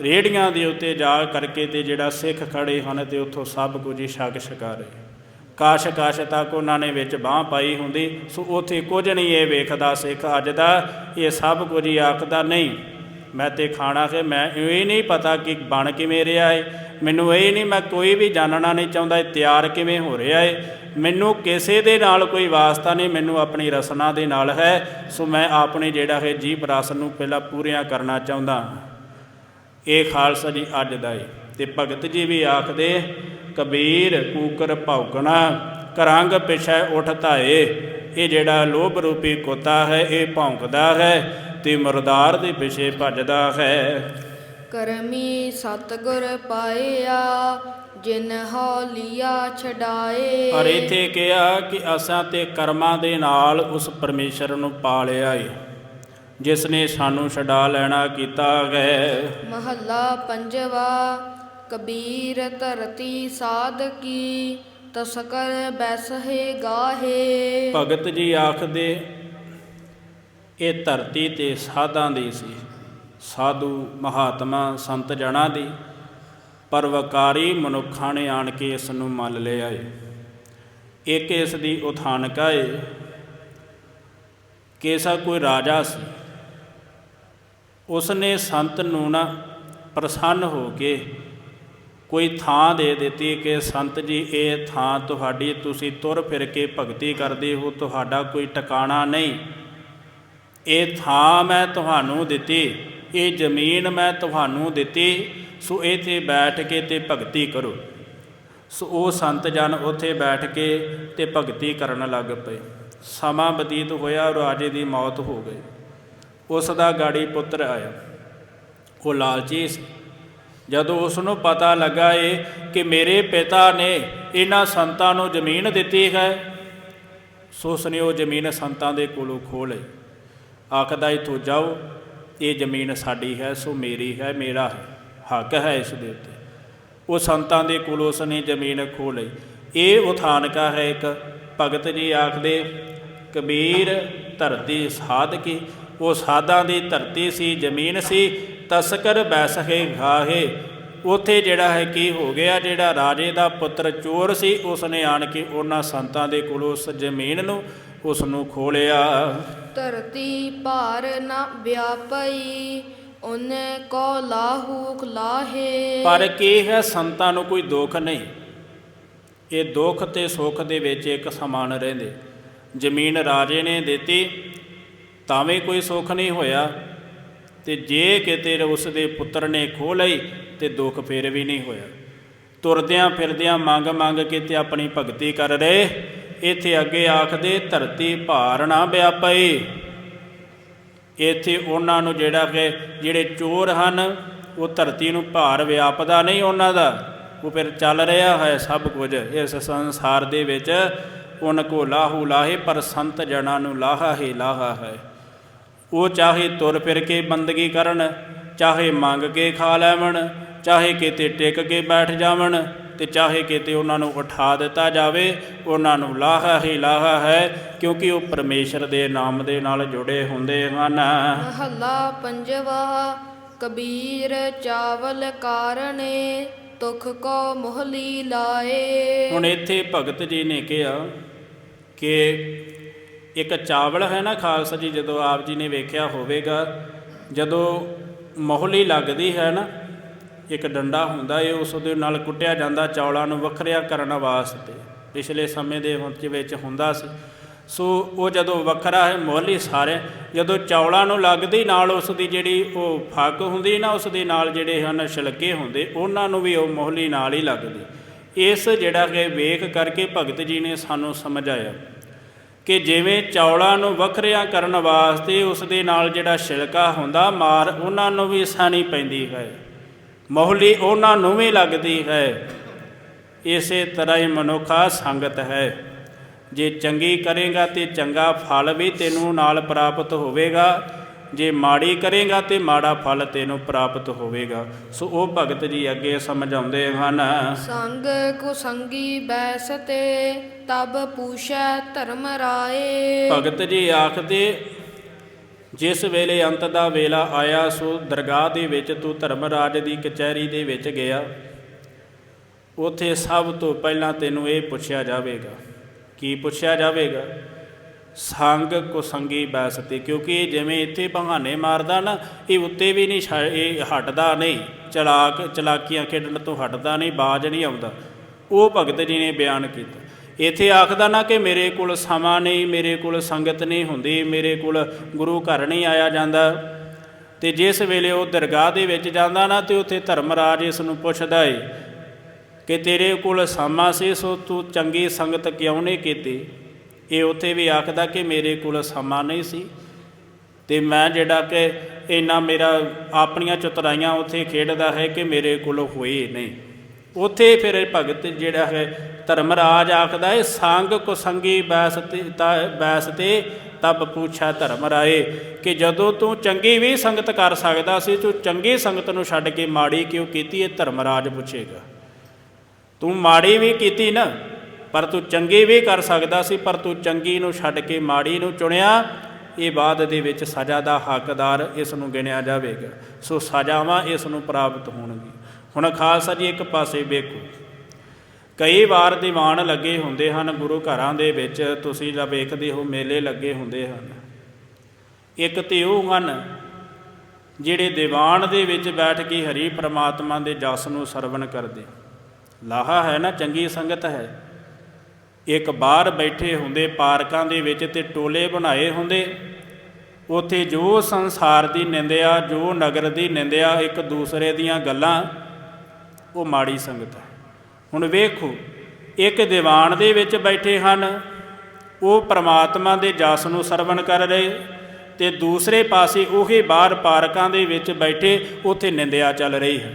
[SPEAKER 1] ਰੇਹੜੀਆਂ ਦੇ ਉੱਤੇ ਜਾ ਕਰਕੇ ਤੇ ਜਿਹੜਾ ਸਿੱਖ ਖੜੇ ਹਨ, ਅਤੇ ਉੱਥੋਂ ਸਭ ਕੁਝ ਹੀ ਛਕ ਛਕਾ ਰਹੇ, ਕਾਸ਼ ਕਾਸ਼ ਤੱਕ ਉਹਨਾਂ ਨੇ ਵਿੱਚ ਬਾਂਹ ਪਾਈ ਹੁੰਦੀ। ਸੋ ਉੱਥੇ ਕੁਝ ਨਹੀਂ ਇਹ ਵੇਖਦਾ ਸਿੱਖ ਅੱਜ ਦਾ, ਇਹ ਸਭ ਕੁਝ ਹੀ ਆਖਦਾ ਨਹੀਂ ਮੈਂ ਤੇ ਖਾਣਾ ਕਿ ਮੈਂ ਇਹ ਨਹੀਂ ਪਤਾ ਕਿ ਬਣ ਕਿਵੇਂ ਰਿਹਾ ਹੈ, ਮੈਨੂੰ ਇਹ ਨਹੀਂ, ਮੈਂ ਕੋਈ ਵੀ ਜਾਣਨਾ ਨਹੀਂ ਚਾਹੁੰਦਾ ਇਹ ਤਿਆਰ ਕਿਵੇਂ ਹੋ ਰਿਹਾ ਹੈ, ਮੈਨੂੰ ਕਿਸੇ ਦੇ ਨਾਲ ਕੋਈ ਵਾਸਤਾ ਨਹੀਂ, ਮੈਨੂੰ ਆਪਣੀ ਰਸਨਾ ਦੇ ਨਾਲ ਹੈ। ਸੋ ਮੈਂ ਆਪਣੇ ਜਿਹੜਾ ਹੈ ਜੀਭ ਰਸ ਨੂੰ ਪਹਿਲਾਂ ਪੂਰੀਆਂ ਕਰਨਾ ਚਾਹੁੰਦਾ। ਇਹ ਖਾਲਸਾ ਜੀ ਅੱਜ ਦਾ ਹੈ। ਅਤੇ ਭਗਤ ਜੀ ਵੀ ਆਖਦੇ, ਕਬੀਰ ਕੂਕਰ ਭੌਂਕਣਾ, ਕਰੰਗ ਪਿਛੈ ਉੱਠ ਧਾਏ। ਇਹ ਜਿਹੜਾ ਲੋਭ ਰੂਪੀ ਕੁੱਤਾ ਹੈ, ਇਹ ਭੌਂਕਦਾ ਹੈ ਤੇ ਮੁਰਦਾਰ ਦੇ ਪਿਛੇ ਭੱਜਦਾ ਹੈ।
[SPEAKER 2] ਕਰਮੀ ਸਤਿਗੁਰ ਪਾਇਆ, ਜਿਨ ਹਉ ਲਿਆ ਛਡਾਏ।
[SPEAKER 1] ਪਰ ਇੱਥੇ ਕਿਹਾ ਕਿ ਅਸਾਂ ਤੇ ਕਰਮਾਂ ਦੇ ਨਾਲ ਉਸ ਪਰਮੇਸ਼ਰ ਨੂੰ ਪਾ ਲਿਆ ਏ, ਜਿਸ ਨੇ ਸਾਨੂੰ ਛਡਾ ਲੈਣਾ ਕੀਤਾ ਹੈ।
[SPEAKER 2] ਮਹੱਲਾ ਪੰਜਵਾ। ਕਬੀਰ ਧਰਤੀ ਸਾਧਕੀ, ਤਸਕਰ ਬੈਸਹਿ ਗਾਹੇ।
[SPEAKER 1] ਭਗਤ ਜੀ ਆਖਦੇ ਇਹ ਧਰਤੀ ਤੇ ਸਾਧਾਂ ਦੀ ਸੀ, ਸਾਧੂ ਮਹਾਤਮਾ ਸੰਤ ਜਨਾਂ ਦੀ, ਪਰ ਵਕਾਰੀ ਮਨੁੱਖਾਂ ਨੇ ਆਣ ਕੇ ਇਸ ਨੂੰ ਮੰਨ ਲਿਆ ਏ। ਇੱਕ ਇਸ ਦੀ ਉਥਾਨਕਾ ਏ ਕਿ ਐਸਾ ਕੋਈ ਰਾਜਾ ਸੀ, ਉਸਨੇ ਸੰਤ ਨੂੰ ਨਾ ਪ੍ਰਸੰਨ ਹੋ ਕੇ ਕੋਈ ਥਾਂ ਦੇ ਦਿੱਤੀ ਕਿ ਸੰਤ ਜੀ ਇਹ ਥਾਂ ਤੁਹਾਡੀ, ਤੁਸੀਂ ਤੁਰ ਫਿਰ ਕੇ ਭਗਤੀ ਕਰਦੇ ਹੋ, ਤੁਹਾਡਾ ਕੋਈ ਟਿਕਾਣਾ ਨਹੀਂ, ਇਹ ਥਾਂ ਮੈਂ ਤੁਹਾਨੂੰ ਦਿੱਤੀ, ਇਹ ਜ਼ਮੀਨ ਮੈਂ ਤੁਹਾਨੂੰ ਦਿੱਤੀ, ਸੋ ਇੱਥੇ ਬੈਠ ਕੇ ਤੇ ਭਗਤੀ ਕਰੋ। ਸੋ ਉਹ ਸੰਤ ਜਨ ਉੱਥੇ ਬੈਠ ਕੇ ਤੇ ਭਗਤੀ ਕਰਨ ਲੱਗ ਪਏ। ਸਮਾਂ ਬਤੀਤ ਹੋਇਆ, ਰਾਜੇ ਦੀ ਮੌਤ ਹੋ ਗਈ। ਉਸ ਦਾ ਗਾੜੀ ਪੁੱਤਰ ਆਇਆ, ਉਹ ਲਾਲਚੀ ਸੀ। ਜਦੋਂ ਉਸ ਨੂੰ ਪਤਾ ਲੱਗਾ ਏ ਕਿ ਮੇਰੇ ਪਿਤਾ ਨੇ ਇਹਨਾਂ ਸੰਤਾਂ ਨੂੰ ਜ਼ਮੀਨ ਦਿੱਤੀ ਹੈ, ਸੋ ਉਸਨੇ ਉਹ ਜ਼ਮੀਨ ਸੰਤਾਂ ਦੇ ਕੋਲੋਂ ਖੋਹ ਲਈ। ਆਖਦਾ ਇੱਥੋਂ ਜਾਓ, ਇਹ ਜ਼ਮੀਨ ਸਾਡੀ ਹੈ, ਸੋ ਮੇਰੀ ਹੈ, ਮੇਰਾ ਹੈ, ਹੱਕ ਹੈ ਇਸ ਦੇ ਉੱਤੇ। ਉਹ ਸੰਤਾਂ ਦੇ ਕੋਲੋਂ ਉਸਨੇ ਜ਼ਮੀਨ ਖੋਹ ਲਈ। ਇਹ ਉਥਾਨਕਾ ਹੈ ਇੱਕ। ਭਗਤ ਜੀ ਆਖਦੇ ਕਬੀਰ ਧਰਤੀ ਸਾਧਕੀ, ਉਹ ਸਾਧਾਂ ਦੀ ਧਰਤੀ ਸੀ, ਜ਼ਮੀਨ ਸੀ। ਤਸਕਰ ਬੈਸਹਿ ਗਾਹੇ, ਉੱਥੇ ਜਿਹੜਾ ਹੈ ਕੀ ਹੋ ਗਿਆ, ਜਿਹੜਾ ਰਾਜੇ ਦਾ ਪੁੱਤਰ ਚੋਰ ਸੀ, ਉਸਨੇ ਆਣ ਕੇ ਉਹਨਾਂ ਸੰਤਾਂ ਦੇ ਕੋਲੋਂ ਉਸ ਜ਼ਮੀਨ ਨੂੰ ਉਸ ਨੂੰ ਖੋਹ ਲਿਆ।
[SPEAKER 2] ਧਰਤੀ ਭਾਰ ਨਾ ਵਿਆਪਈ, ਉਹਨੇ ਕੋ ਲਾਹੂ ਲਾਹੇ।
[SPEAKER 1] ਪਰ ਕੀ ਹੈ, ਸੰਤਾਂ ਨੂੰ ਕੋਈ ਦੁੱਖ ਨਹੀਂ, ਇਹ ਦੁੱਖ ਤੇ ਸੁੱਖ ਦੇ ਵਿੱਚ ਇੱਕ ਸਮਾਨ ਰਹਿੰਦੇ। ਜ਼ਮੀਨ ਰਾਜੇ ਨੇ ਦਿੱਤੀ ਤਾਂ ਵੀ ਕੋਈ ਸੁੱਖ ਨਹੀਂ ਹੋਇਆ, ਅਤੇ ਜੇ ਕਿਤੇ ਉਸ ਦੇ ਪੁੱਤਰ ਨੇ ਖੋਹ ਲਈ ਤੇ ਦੁੱਖ ਫਿਰ ਵੀ ਨਹੀਂ ਹੋਇਆ। ਤੁਰਦਿਆਂ ਫਿਰਦਿਆਂ ਮੰਗ ਮੰਗ ਕੇ ਤੇ ਆਪਣੀ ਭਗਤੀ ਕਰ ਰਹੇ। ਇੱਥੇ ਅੱਗੇ ਆਖਦੇ ਧਰਤੀ ਭਾਰ ਨਾ ਵਿਆਪਈ। ਇੱਥੇ ਉਹਨਾਂ ਨੂੰ ਜਿਹੜਾ ਕਿ ਜਿਹੜੇ ਚੋਰ ਹਨ, ਉਹ ਧਰਤੀ ਨੂੰ ਭਾਰ ਵਿਆਪਦਾ ਨਹੀਂ ਉਹਨਾਂ ਦਾ, ਉਹ ਫਿਰ ਚੱਲ ਰਿਹਾ ਹੈ ਸਭ ਕੁਝ ਇਸ ਸੰਸਾਰ ਦੇ ਵਿੱਚ। ਉਹਨਾਂ ਕੋ ਲਾਹੂ ਲਾਹੇ, ਪਰ ਸੰਤ ਜਨਾਂ ਨੂੰ ਲਾਹਾ ਹੀ ਲਾਹਾ ਹੈ। ਉਹ ਚਾਹੇ ਤੁਰ ਫਿਰ ਕੇ ਬੰਦਗੀ ਕਰਨ, ਚਾਹੇ ਮੰਗ ਕੇ ਖਾ ਲੈਵਣ, ਚਾਹੇ ਕਿਤੇ ਟਿਕ ਕੇ ਬੈਠ ਜਾਵਣ, ਅਤੇ ਚਾਹੇ ਕਿਤੇ ਉਹਨਾਂ ਨੂੰ ਉਠਾ ਦਿੱਤਾ ਜਾਵੇ, ਉਹਨਾਂ ਨੂੰ ਲਾਹਾ ਹੀ ਲਾਹਾ ਹੈ, ਕਿਉਂਕਿ ਉਹ ਪਰਮੇਸ਼ਰ ਦੇ ਨਾਮ ਦੇ ਨਾਲ ਜੁੜੇ ਹੁੰਦੇ ਹਨ।
[SPEAKER 2] ਮਹੱਲਾ ਪੰਜਵਾ। ਕਬੀਰ ਚਾਵਲ ਕਾਰਣੇ ਤੁਖ ਕੋ ਮੋਹਲੀ ਲਾਏ।
[SPEAKER 1] ਹੁਣ ਇੱਥੇ ਭਗਤ ਜੀ ਨੇ ਕਿਹਾ ਕਿ ਇੱਕ ਚਾਵਲ ਹੈ ਨਾ ਖਾਲਸਾ ਜੀ, ਜਦੋਂ ਆਪ ਜੀ ਨੇ ਵੇਖਿਆ ਹੋਵੇਗਾ, ਜਦੋਂ ਮੋਹਲੀ ਲੱਗਦੀ ਹੈ ਨਾ, ਇੱਕ ਡੰਡਾ ਹੁੰਦਾ ਏ, ਉਸ ਦੇ ਨਾਲ ਕੁੱਟਿਆ ਜਾਂਦਾ ਚੌਲਾਂ ਨੂੰ ਵੱਖਰਿਆ ਕਰਨ ਵਾਸਤੇ, ਪਿਛਲੇ ਸਮੇਂ ਦੇ ਵਿੱਚ ਹੁੰਦਾ ਸੀ। ਸੋ ਉਹ ਜਦੋਂ ਵੱਖਰਾ ਹੈ ਮੋਹਲੀ ਸਾਰੇ, ਜਦੋਂ ਚੌਲਾਂ ਨੂੰ ਲੱਗਦੀ ਨਾਲ ਉਸ ਦੀ ਜਿਹੜੀ ਉਹ ਫੱਕ ਹੁੰਦੀ ਨਾ, ਉਸ ਦੇ ਨਾਲ ਜਿਹੜੇ ਹਨ ਛਿਲਕੇ ਹੁੰਦੇ, ਉਹਨਾਂ ਨੂੰ ਵੀ ਉਹ ਮੋਹਲੀ ਨਾਲ ਹੀ ਲੱਗਦੀ। ਇਸ ਜਿਹੜਾ ਕਿ ਵੇਖ ਕਰਕੇ ਭਗਤ ਜੀ ਨੇ ਸਾਨੂੰ ਸਮਝਾਇਆ ਕਿ ਜਿਵੇਂ ਚੌਲਾਂ ਨੂੰ ਵੱਖਰਿਆਂ ਕਰਨ ਵਾਸਤੇ ਉਸ ਦੇ ਨਾਲ ਜਿਹੜਾ ਛਿਲਕਾ ਹੁੰਦਾ ਮਾਰ, ਉਹਨਾਂ ਨੂੰ ਵੀ ਸਾਣੀ ਪੈਂਦੀ ਹੈ, ਮੋਹਲੀ ਉਹਨਾਂ ਨੂੰ ਵੀ ਲੱਗਦੀ ਹੈ। ਇਸੇ ਤਰ੍ਹਾਂ ਹੀ ਮਨੁੱਖਾ ਸੰਗਤ ਹੈ, ਜੇ ਚੰਗੀ ਕਰੇਗਾ ਤਾਂ ਚੰਗਾ ਫਲ ਵੀ ਤੈਨੂੰ ਨਾਲ ਪ੍ਰਾਪਤ ਹੋਵੇਗਾ, ਜੇ ਮਾੜੀ ਕਰੇਗਾ ਤਾਂ ਮਾੜਾ ਫਲ ਤੈਨੂੰ ਪ੍ਰਾਪਤ ਹੋਵੇਗਾ। ਸੋ ਉਹ ਭਗਤ ਜੀ ਅੱਗੇ ਸਮਝਾਉਂਦੇ ਹਨ।
[SPEAKER 2] ਸੰਗ ਕੁਸੰਗੀ ਬੈਸਤੇ ਤਬ ਪੂਛੈ ਧਰਮ ਰਾਏ।
[SPEAKER 1] ਭਗਤ ਜੀ ਆਖਦੇ, ਜਿਸ ਵੇਲੇ ਅੰਤ ਦਾ ਵੇਲਾ ਆਇਆ, ਸੋ ਦਰਗਾਹ ਦੇ ਵਿੱਚ ਤੂੰ ਧਰਮਰਾਜ ਦੀ ਕਚਹਿਰੀ ਦੇ ਵਿੱਚ ਗਿਆ, ਉੱਥੇ ਸਭ ਤੋਂ ਪਹਿਲਾਂ ਤੈਨੂੰ ਇਹ ਪੁੱਛਿਆ ਜਾਵੇਗਾ। ਕੀ ਪੁੱਛਿਆ ਜਾਵੇਗਾ? ਸੰਗ ਕੁਸੰਗੀ ਬੈਸਤੇ। ਕਿਉਂਕਿ ਇਹ ਜਿਵੇਂ ਇੱਥੇ ਬਹਾਨੇ ਮਾਰਦਾ ਨਾ, ਇਹ ਉੱਤੇ ਵੀ ਨਹੀਂ ਇਹ ਹਟਦਾ ਨਹੀਂ, ਚਲਾਕੀਆਂ ਖੇਡਣ ਤੋਂ ਹਟਦਾ ਨਹੀਂ, ਬਾਜ਼ ਨਹੀਂ ਆਉਂਦਾ। ਉਹ ਭਗਤ ਜੀ ਨੇ ਬਿਆਨ ਕੀਤਾ। ਇੱਥੇ ਆਖਦਾ ਨਾ ਕਿ ਮੇਰੇ ਕੋਲ ਸਮਾਂ ਨਹੀਂ, ਮੇਰੇ ਕੋਲ ਸੰਗਤ ਨਹੀਂ ਹੁੰਦੀ, ਮੇਰੇ ਕੋਲ ਗੁਰੂ ਘਰ ਨਹੀਂ ਆਇਆ ਜਾਂਦਾ। ਅਤੇ ਜਿਸ ਵੇਲੇ ਉਹ ਦਰਗਾਹ ਦੇ ਵਿੱਚ ਜਾਂਦਾ ਨਾ, ਅਤੇ ਉੱਥੇ ਧਰਮਰਾਜ ਇਸ ਨੂੰ ਪੁੱਛਦਾ ਏ ਕਿ ਤੇਰੇ ਕੋਲ ਸਮਾਂ ਸੀ, ਸੋ ਤੂੰ ਚੰਗੀ ਸੰਗਤ ਕਿਉਂ ਨਹੀਂ ਕੀਤੀ? ਇਹ ਉੱਥੇ ਵੀ ਆਖਦਾ ਕਿ ਮੇਰੇ ਕੋਲ ਸਮਾਂ ਨਹੀਂ ਸੀ, ਅਤੇ ਮੈਂ ਜਿਹੜਾ ਕਿ ਇੰਨਾ ਮੇਰਾ ਆਪਣੀਆਂ ਚਤੁਰਾਈਆਂ ਉੱਥੇ ਖੇਡਦਾ ਹੈ ਕਿ ਮੇਰੇ ਕੋਲ ਹੋਏ ਨਹੀਂ। ਉੱਥੇ ਫਿਰ ਭਗਤ ਜਿਹੜਾ ਹੈ ਧਰਮਰਾਜ ਆਖਦਾ ਹੈ, ਸੰਗ ਕੁਸੰਗੀ ਬੈਸਤੇ ਤਬ ਪੁੱਛਾ ਧਰਮ ਰਾਏ, ਕਿ ਜਦੋਂ ਤੂੰ ਚੰਗੀ ਵੀ ਸੰਗਤ ਕਰ ਸਕਦਾ ਸੀ, ਤੂੰ ਚੰਗੀ ਸੰਗਤ ਨੂੰ ਛੱਡ ਕੇ ਮਾੜੀ ਕਿਉਂ ਕੀਤੀ? ਇਹ ਧਰਮਰਾਜ ਪੁੱਛੇਗਾ। ਤੂੰ ਮਾੜੀ ਵੀ ਕੀਤੀ ਨਾ, ਪਰ ਤੂੰ ਚੰਗੀ ਵੀ ਕਰ ਸਕਦਾ ਸੀ, ਪਰ ਤੂੰ ਚੰਗੀ ਨੂੰ ਛੱਡ ਕੇ ਮਾੜੀ ਨੂੰ ਚੁਣਿਆ। ਇਹ ਬਾਅਦ ਦੇ ਵਿੱਚ ਸਜ਼ਾ ਦਾ ਹੱਕਦਾਰ ਇਸ ਨੂੰ ਗਿਣਿਆ ਜਾਵੇਗਾ। ਸੋ ਸਜ਼ਾਵਾਂ ਇਸ ਨੂੰ ਪ੍ਰਾਪਤ ਹੋਣਗੀਆਂ। ਹੁਣ ਖਾਲਸਾ ਜੀ ਇੱਕ ਪਾਸੇ ਵੇਖੋ, ਕਈ ਵਾਰ ਦੀਵਾਨ ਲੱਗੇ ਹੁੰਦੇ ਹਨ ਗੁਰੂ ਘਰਾਂ ਦੇ ਵਿੱਚ, ਤੁਸੀਂ ਜਾਂ ਵੇਖਦੇ ਹੋ ਮੇਲੇ ਲੱਗੇ ਹੁੰਦੇ ਹਨ। ਇੱਕ ਤਾਂ ਉਹ ਹਨ ਜਿਹੜੇ ਦੀਵਾਨ ਦੇ ਵਿੱਚ ਬੈਠ ਕੇ ਹਰੀ ਪ੍ਰਮਾਤਮਾ ਦੇ ਜਸ ਨੂੰ ਸਰਵਣ ਕਰਦੇ, ਲਾਹਾ ਹੈ ਨਾ, ਚੰਗੀ ਸੰਗਤ ਹੈ। ਇੱਕ ਬਾਹਰ ਬੈਠੇ ਹੁੰਦੇ ਪਾਰਕਾਂ ਦੇ ਵਿੱਚ, ਅਤੇ ਟੋਲੇ ਬਣਾਏ ਹੁੰਦੇ, ਉੱਥੇ ਜੋ ਸੰਸਾਰ ਦੀ ਨਿੰਦਿਆ, ਜੋ ਨਗਰ ਦੀ ਨਿੰਦਿਆ, ਇੱਕ ਦੂਸਰੇ ਦੀਆਂ ਗੱਲਾਂ, ਉਹ ਮਾੜੀ ਸੰਗਤ ਹੈ। ਹੁਣ ਵੇਖੋ, ਇੱਕ ਦੀਵਾਨ ਦੇ ਵਿੱਚ ਬੈਠੇ ਹਨ, ਉਹ ਪ੍ਰਮਾਤਮਾ ਦੇ ਜਸ ਨੂੰ ਸਰਵਣ ਕਰ ਰਹੇ, ਅਤੇ ਦੂਸਰੇ ਪਾਸੇ ਉਹੀ ਬਾਹਰ ਪਾਰਕਾਂ ਦੇ ਵਿੱਚ ਬੈਠੇ, ਉੱਥੇ ਨਿੰਦਿਆ ਚੱਲ ਰਹੀ ਹੈ।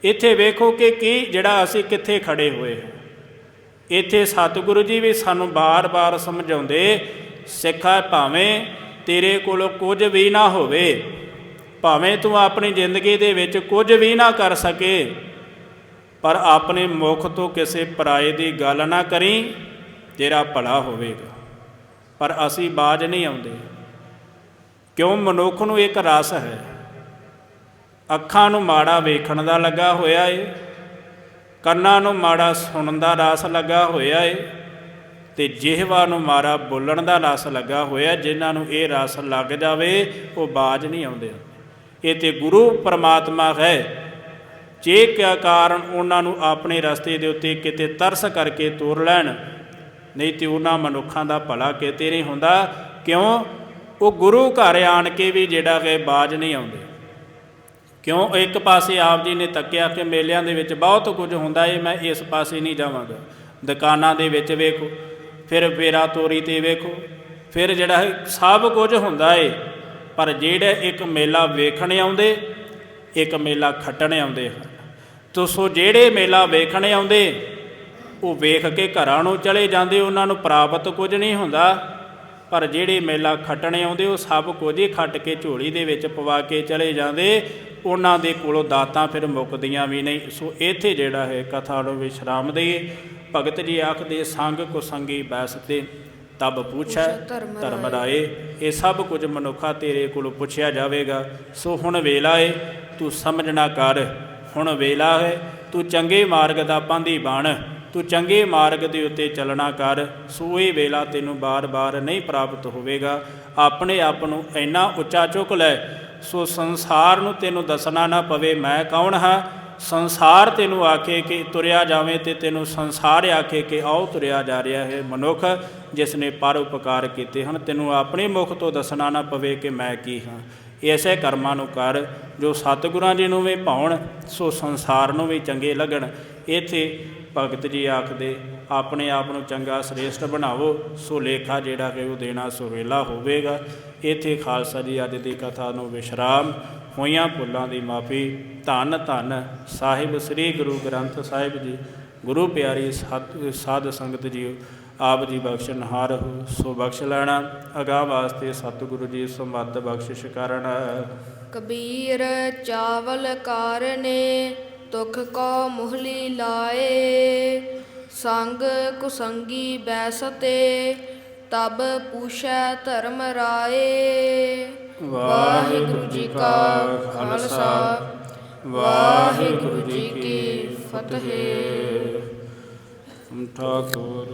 [SPEAKER 1] ਇੱਥੇ ਵੇਖੋ ਕਿ ਕੀ ਜਿਹੜਾ ਅਸੀਂ ਕਿੱਥੇ ਖੜੇ ਹੋਏ ਹਾਂ। ਇੱਥੇ ਸਤਿਗੁਰੂ ਜੀ ਵੀ ਸਾਨੂੰ ਬਾਰ-ਬਾਰ ਸਮਝਾਉਂਦੇ, ਸਿੱਖਾ ਭਾਵੇਂ ਤੇਰੇ ਕੋਲ ਕੁਝ ਵੀ ਨਾ ਹੋਵੇ, ਭਾਵੇਂ ਤੂੰ ਆਪਣੀ ਜ਼ਿੰਦਗੀ ਦੇ ਵਿੱਚ ਕੁਝ ਵੀ ਨਾ ਕਰ ਸਕੇ, ਪਰ ਆਪਣੇ ਮੁਖ ਤੋਂ ਕਿਸੇ ਪਰਾਏ ਦੀ ਗੱਲ ਨਾ ਕਰੀ, ਤੇਰਾ ਭਲਾ ਹੋਵੇਗਾ। ਪਰ ਅਸੀਂ ਬਾਜ਼ ਨਹੀਂ ਆਉਂਦੇ, ਕਿਉਂ? ਮਨੁੱਖ ਨੂੰ ਇੱਕ ਰਸ ਹੈ, ਅੱਖਾਂ ਨੂੰ ਮਾੜਾ ਵੇਖਣ ਦਾ ਲੱਗਾ ਹੋਇਆ ਏ, ਕੰਨਾਂ ਨੂੰ ਮਾੜਾ ਸੁਣਨ ਦਾ ਰਸ ਲੱਗਾ ਹੋਇਆ ਏ, ਅਤੇ ਜਿਹਵਾ ਨੂੰ ਮਾੜਾ ਬੋਲਣ ਦਾ ਰਸ ਲੱਗਾ ਹੋਇਆ। ਜਿਨ੍ਹਾਂ ਨੂੰ ਇਹ ਰਸ ਲੱਗ ਜਾਵੇ, ਉਹ ਬਾਜ਼ ਨਹੀਂ ਆਉਂਦੇ। ਇਹ ਤਾਂ ਗੁਰੂ ਪਰਮਾਤਮਾ ਹੈ, ਜੇ ਕਿਆ ਕਾਰਨ ਉਹਨਾਂ ਨੂੰ ਆਪਣੇ ਰਸਤੇ ਦੇ ਉੱਤੇ ਕਿਤੇ ਤਰਸ ਕਰਕੇ ਤੋਰ ਲੈਣ, ਨਹੀਂ ਤਾਂ ਉਹਨਾਂ ਮਨੁੱਖਾਂ ਦਾ ਭਲਾ ਕਿਤੇ ਨਹੀਂ ਹੁੰਦਾ। ਕਿਉਂ? ਉਹ ਗੁਰੂ ਘਰ ਆਣ ਕੇ ਵੀ ਜਿਹੜਾ ਕਿ ਬਾਜ਼ ਨਹੀਂ ਆਉਂਦੇ। ਕਿਉਂ? ਇੱਕ ਪਾਸੇ ਆਪ ਜੀ ਨੇ ਤੱਕਿਆ ਕਿ ਮੇਲਿਆਂ ਦੇ ਵਿੱਚ ਬਹੁਤ ਕੁਝ ਹੁੰਦਾ ਏ, ਮੈਂ ਇਸ ਪਾਸੇ ਨਹੀਂ ਜਾਵਾਂਗਾ। ਦੁਕਾਨਾਂ ਦੇ ਵਿੱਚ ਵੇਖੋ, ਫਿਰ ਫੇਰਾ ਤੋਰੀ 'ਤੇ ਵੇਖੋ, ਫਿਰ ਜਿਹੜਾ ਸਭ ਕੁਝ ਹੁੰਦਾ ਏ, ਪਰ ਜਿਹੜੇ ਇੱਕ ਮੇਲਾ ਵੇਖਣ ਆਉਂਦੇ, ਇੱਕ ਮੇਲਾ ਖੱਟਣ ਆਉਂਦੇ ਹਨ। ਸੋ ਜਿਹੜੇ ਮੇਲਾ ਵੇਖਣ ਆਉਂਦੇ, ਉਹ ਵੇਖ ਕੇ ਘਰਾਂ ਨੂੰ ਚਲੇ ਜਾਂਦੇ, ਉਹਨਾਂ ਨੂੰ ਪ੍ਰਾਪਤ ਕੁਝ ਨਹੀਂ ਹੁੰਦਾ, ਪਰ ਜਿਹੜੇ ਮੇਲਾ ਖੱਟਣੇ ਆਉਂਦੇ ਉਹ ਸਭ ਕੁਝ ਹੀ ਖੱਟ ਕੇ ਝੋਲੀ ਦੇ ਵਿੱਚ ਪਵਾ ਕੇ ਚਲੇ ਜਾਂਦੇ, ਉਹਨਾਂ ਦੇ ਕੋਲੋਂ ਦਾਤਾਂ ਫਿਰ ਮੁੱਕਦੀਆਂ ਵੀ ਨਹੀਂ। ਸੋ ਇੱਥੇ ਜਿਹੜਾ ਹੈ ਕਥਾ ਨੂੰ ਵਿਸ਼ਰਾਮ ਦੇਈਏ। ਭਗਤ ਜੀ ਆਖਦੇ ਸੰਗ ਕੁਸੰਗੀ ਬੈਸ ਤੇ ਤਬ ਪੁੱਛੈ ਧਰਮ ਰਾਏ। ਇਹ ਸਭ ਕੁਝ ਮਨੁੱਖਾ ਤੇਰੇ ਕੋਲੋਂ ਪੁੱਛਿਆ ਜਾਵੇਗਾ। ਸੋ ਹੁਣ ਵੇਲਾ ਏ ਤੂੰ ਸਮਝਣਾ ਕਰ, ਹੁਣ ਵੇਲਾ ਹੈ ਤੂੰ ਚੰਗੇ ਮਾਰਗ ਦਾ ਪਾਂਧੀ ਬਣ, ਤੂੰ ਚੰਗੇ ਮਾਰਗ ਦੇ ਉੱਤੇ ਚੱਲਣਾ ਕਰ। ਸੋ ਇਹ ਵੇਲਾ ਤੈਨੂੰ ਬਾਰ-ਬਾਰ ਨਹੀਂ ਪ੍ਰਾਪਤ ਹੋਵੇਗਾ। ਆਪਣੇ ਆਪ ਨੂੰ ਇੰਨਾ ਉੱਚਾ ਚੁੱਕ ਲੈ ਸੋ ਸੰਸਾਰ ਨੂੰ ਤੈਨੂੰ ਦੱਸਣਾ ਨਾ ਪਵੇ ਮੈਂ ਕੌਣ ਹਾਂ। ਸੰਸਾਰ ਤੈਨੂੰ ਆਖੇ ਕਿ ਤੁਰਿਆ ਜਾਵੇਂ ਤੇ ਤੈਨੂੰ ਸੰਸਾਰ ਆਖੇ ਕਿ ਆਓ ਤੁਰਿਆ ਜਾ ਰਿਹਾ ਹੈ ਮਨੁੱਖ ਜਿਸ ਨੇ ਪਰ ਉਪਕਾਰ ਕੀਤੇ ਹਨ। ਤੈਨੂੰ ਆਪਣੇ ਮੁਖ ਤੋਂ ਦੱਸਣਾ ਨਾ ਪਵੇ ਕਿ ਮੈਂ ਕੀ ਹਾਂ। ਐਸੇ ਕਰਮਾਂ ਨੂੰ ਕਰ ਜੋ ਸਤਿਗੁਰਾਂ ਜੀ ਨੂੰ ਵੀ ਭਾਉਣ, ਸੋ ਸੰਸਾਰ ਨੂੰ ਵੀ ਚੰਗੇ ਲੱਗਣ। ਇੱਥੇ ਭਗਤ ਜੀ ਆਖਦੇ ਆਪਣੇ ਆਪ ਨੂੰ ਚੰਗਾ ਸ੍ਰੇਸ਼ਟ ਬਣਾਵੋ, ਸੋ ਲੇਖਾ ਜਿਹੜਾ ਕਿ ਉਹ ਦੇਣਾ ਸੁਹੇਲਾ ਹੋਵੇਗਾ। ਇੱਥੇ ਖਾਲਸਾ ਜੀ ਅੱਜ ਦੀ ਕਥਾ ਨੂੰ ਵਿਸ਼ਰਾਮ। ਹੋਈਆਂ ਭੁੱਲਾਂ ਦੀ ਮਾਫੀ। ਧੰਨ ਧੰਨ ਸਾਹਿਬ ਸ੍ਰੀ ਗੁਰੂ ਗ੍ਰੰਥ ਸਾਹਿਬ ਜੀ। ਗੁਰੂ ਪਿਆਰੀ ਸਾਧ ਸੰਗਤ ਜੀਓ, ਆਪ ਜੀ ਬਖਸ਼ਣਹਾਰ ਹੋ, ਸੋ ਬਖਸ਼ ਲੈਣਾ। ਅਗਾਂਹ ਵਾਸਤੇ ਸਤਿਗੁਰੂ ਜੀ ਸਮੱਤ ਬਖਸ਼ਿਸ਼ ਕਰਨ।
[SPEAKER 2] ਕਬੀਰ ਚਾਵਲ ਕਾਰਨੇ ਤੁਖ ਕੋ ਮੁਹਲੀ ਲਾਏ, ਸੰਗ ਕੁਸੰਗੀ ਬੈਸਤੇ ਤਬ ਪੂਛੈ ਧਰਮ ਰਾਏ। ਵਾਹਿਗੁਰੂ ਜੀ ਕਾ ਖਾਲਸਾ, ਵਾਹਿਗੁਰੂ ਜੀ ਕੀ ਫਤਿਹ।
[SPEAKER 1] ਠਾਕੁਰ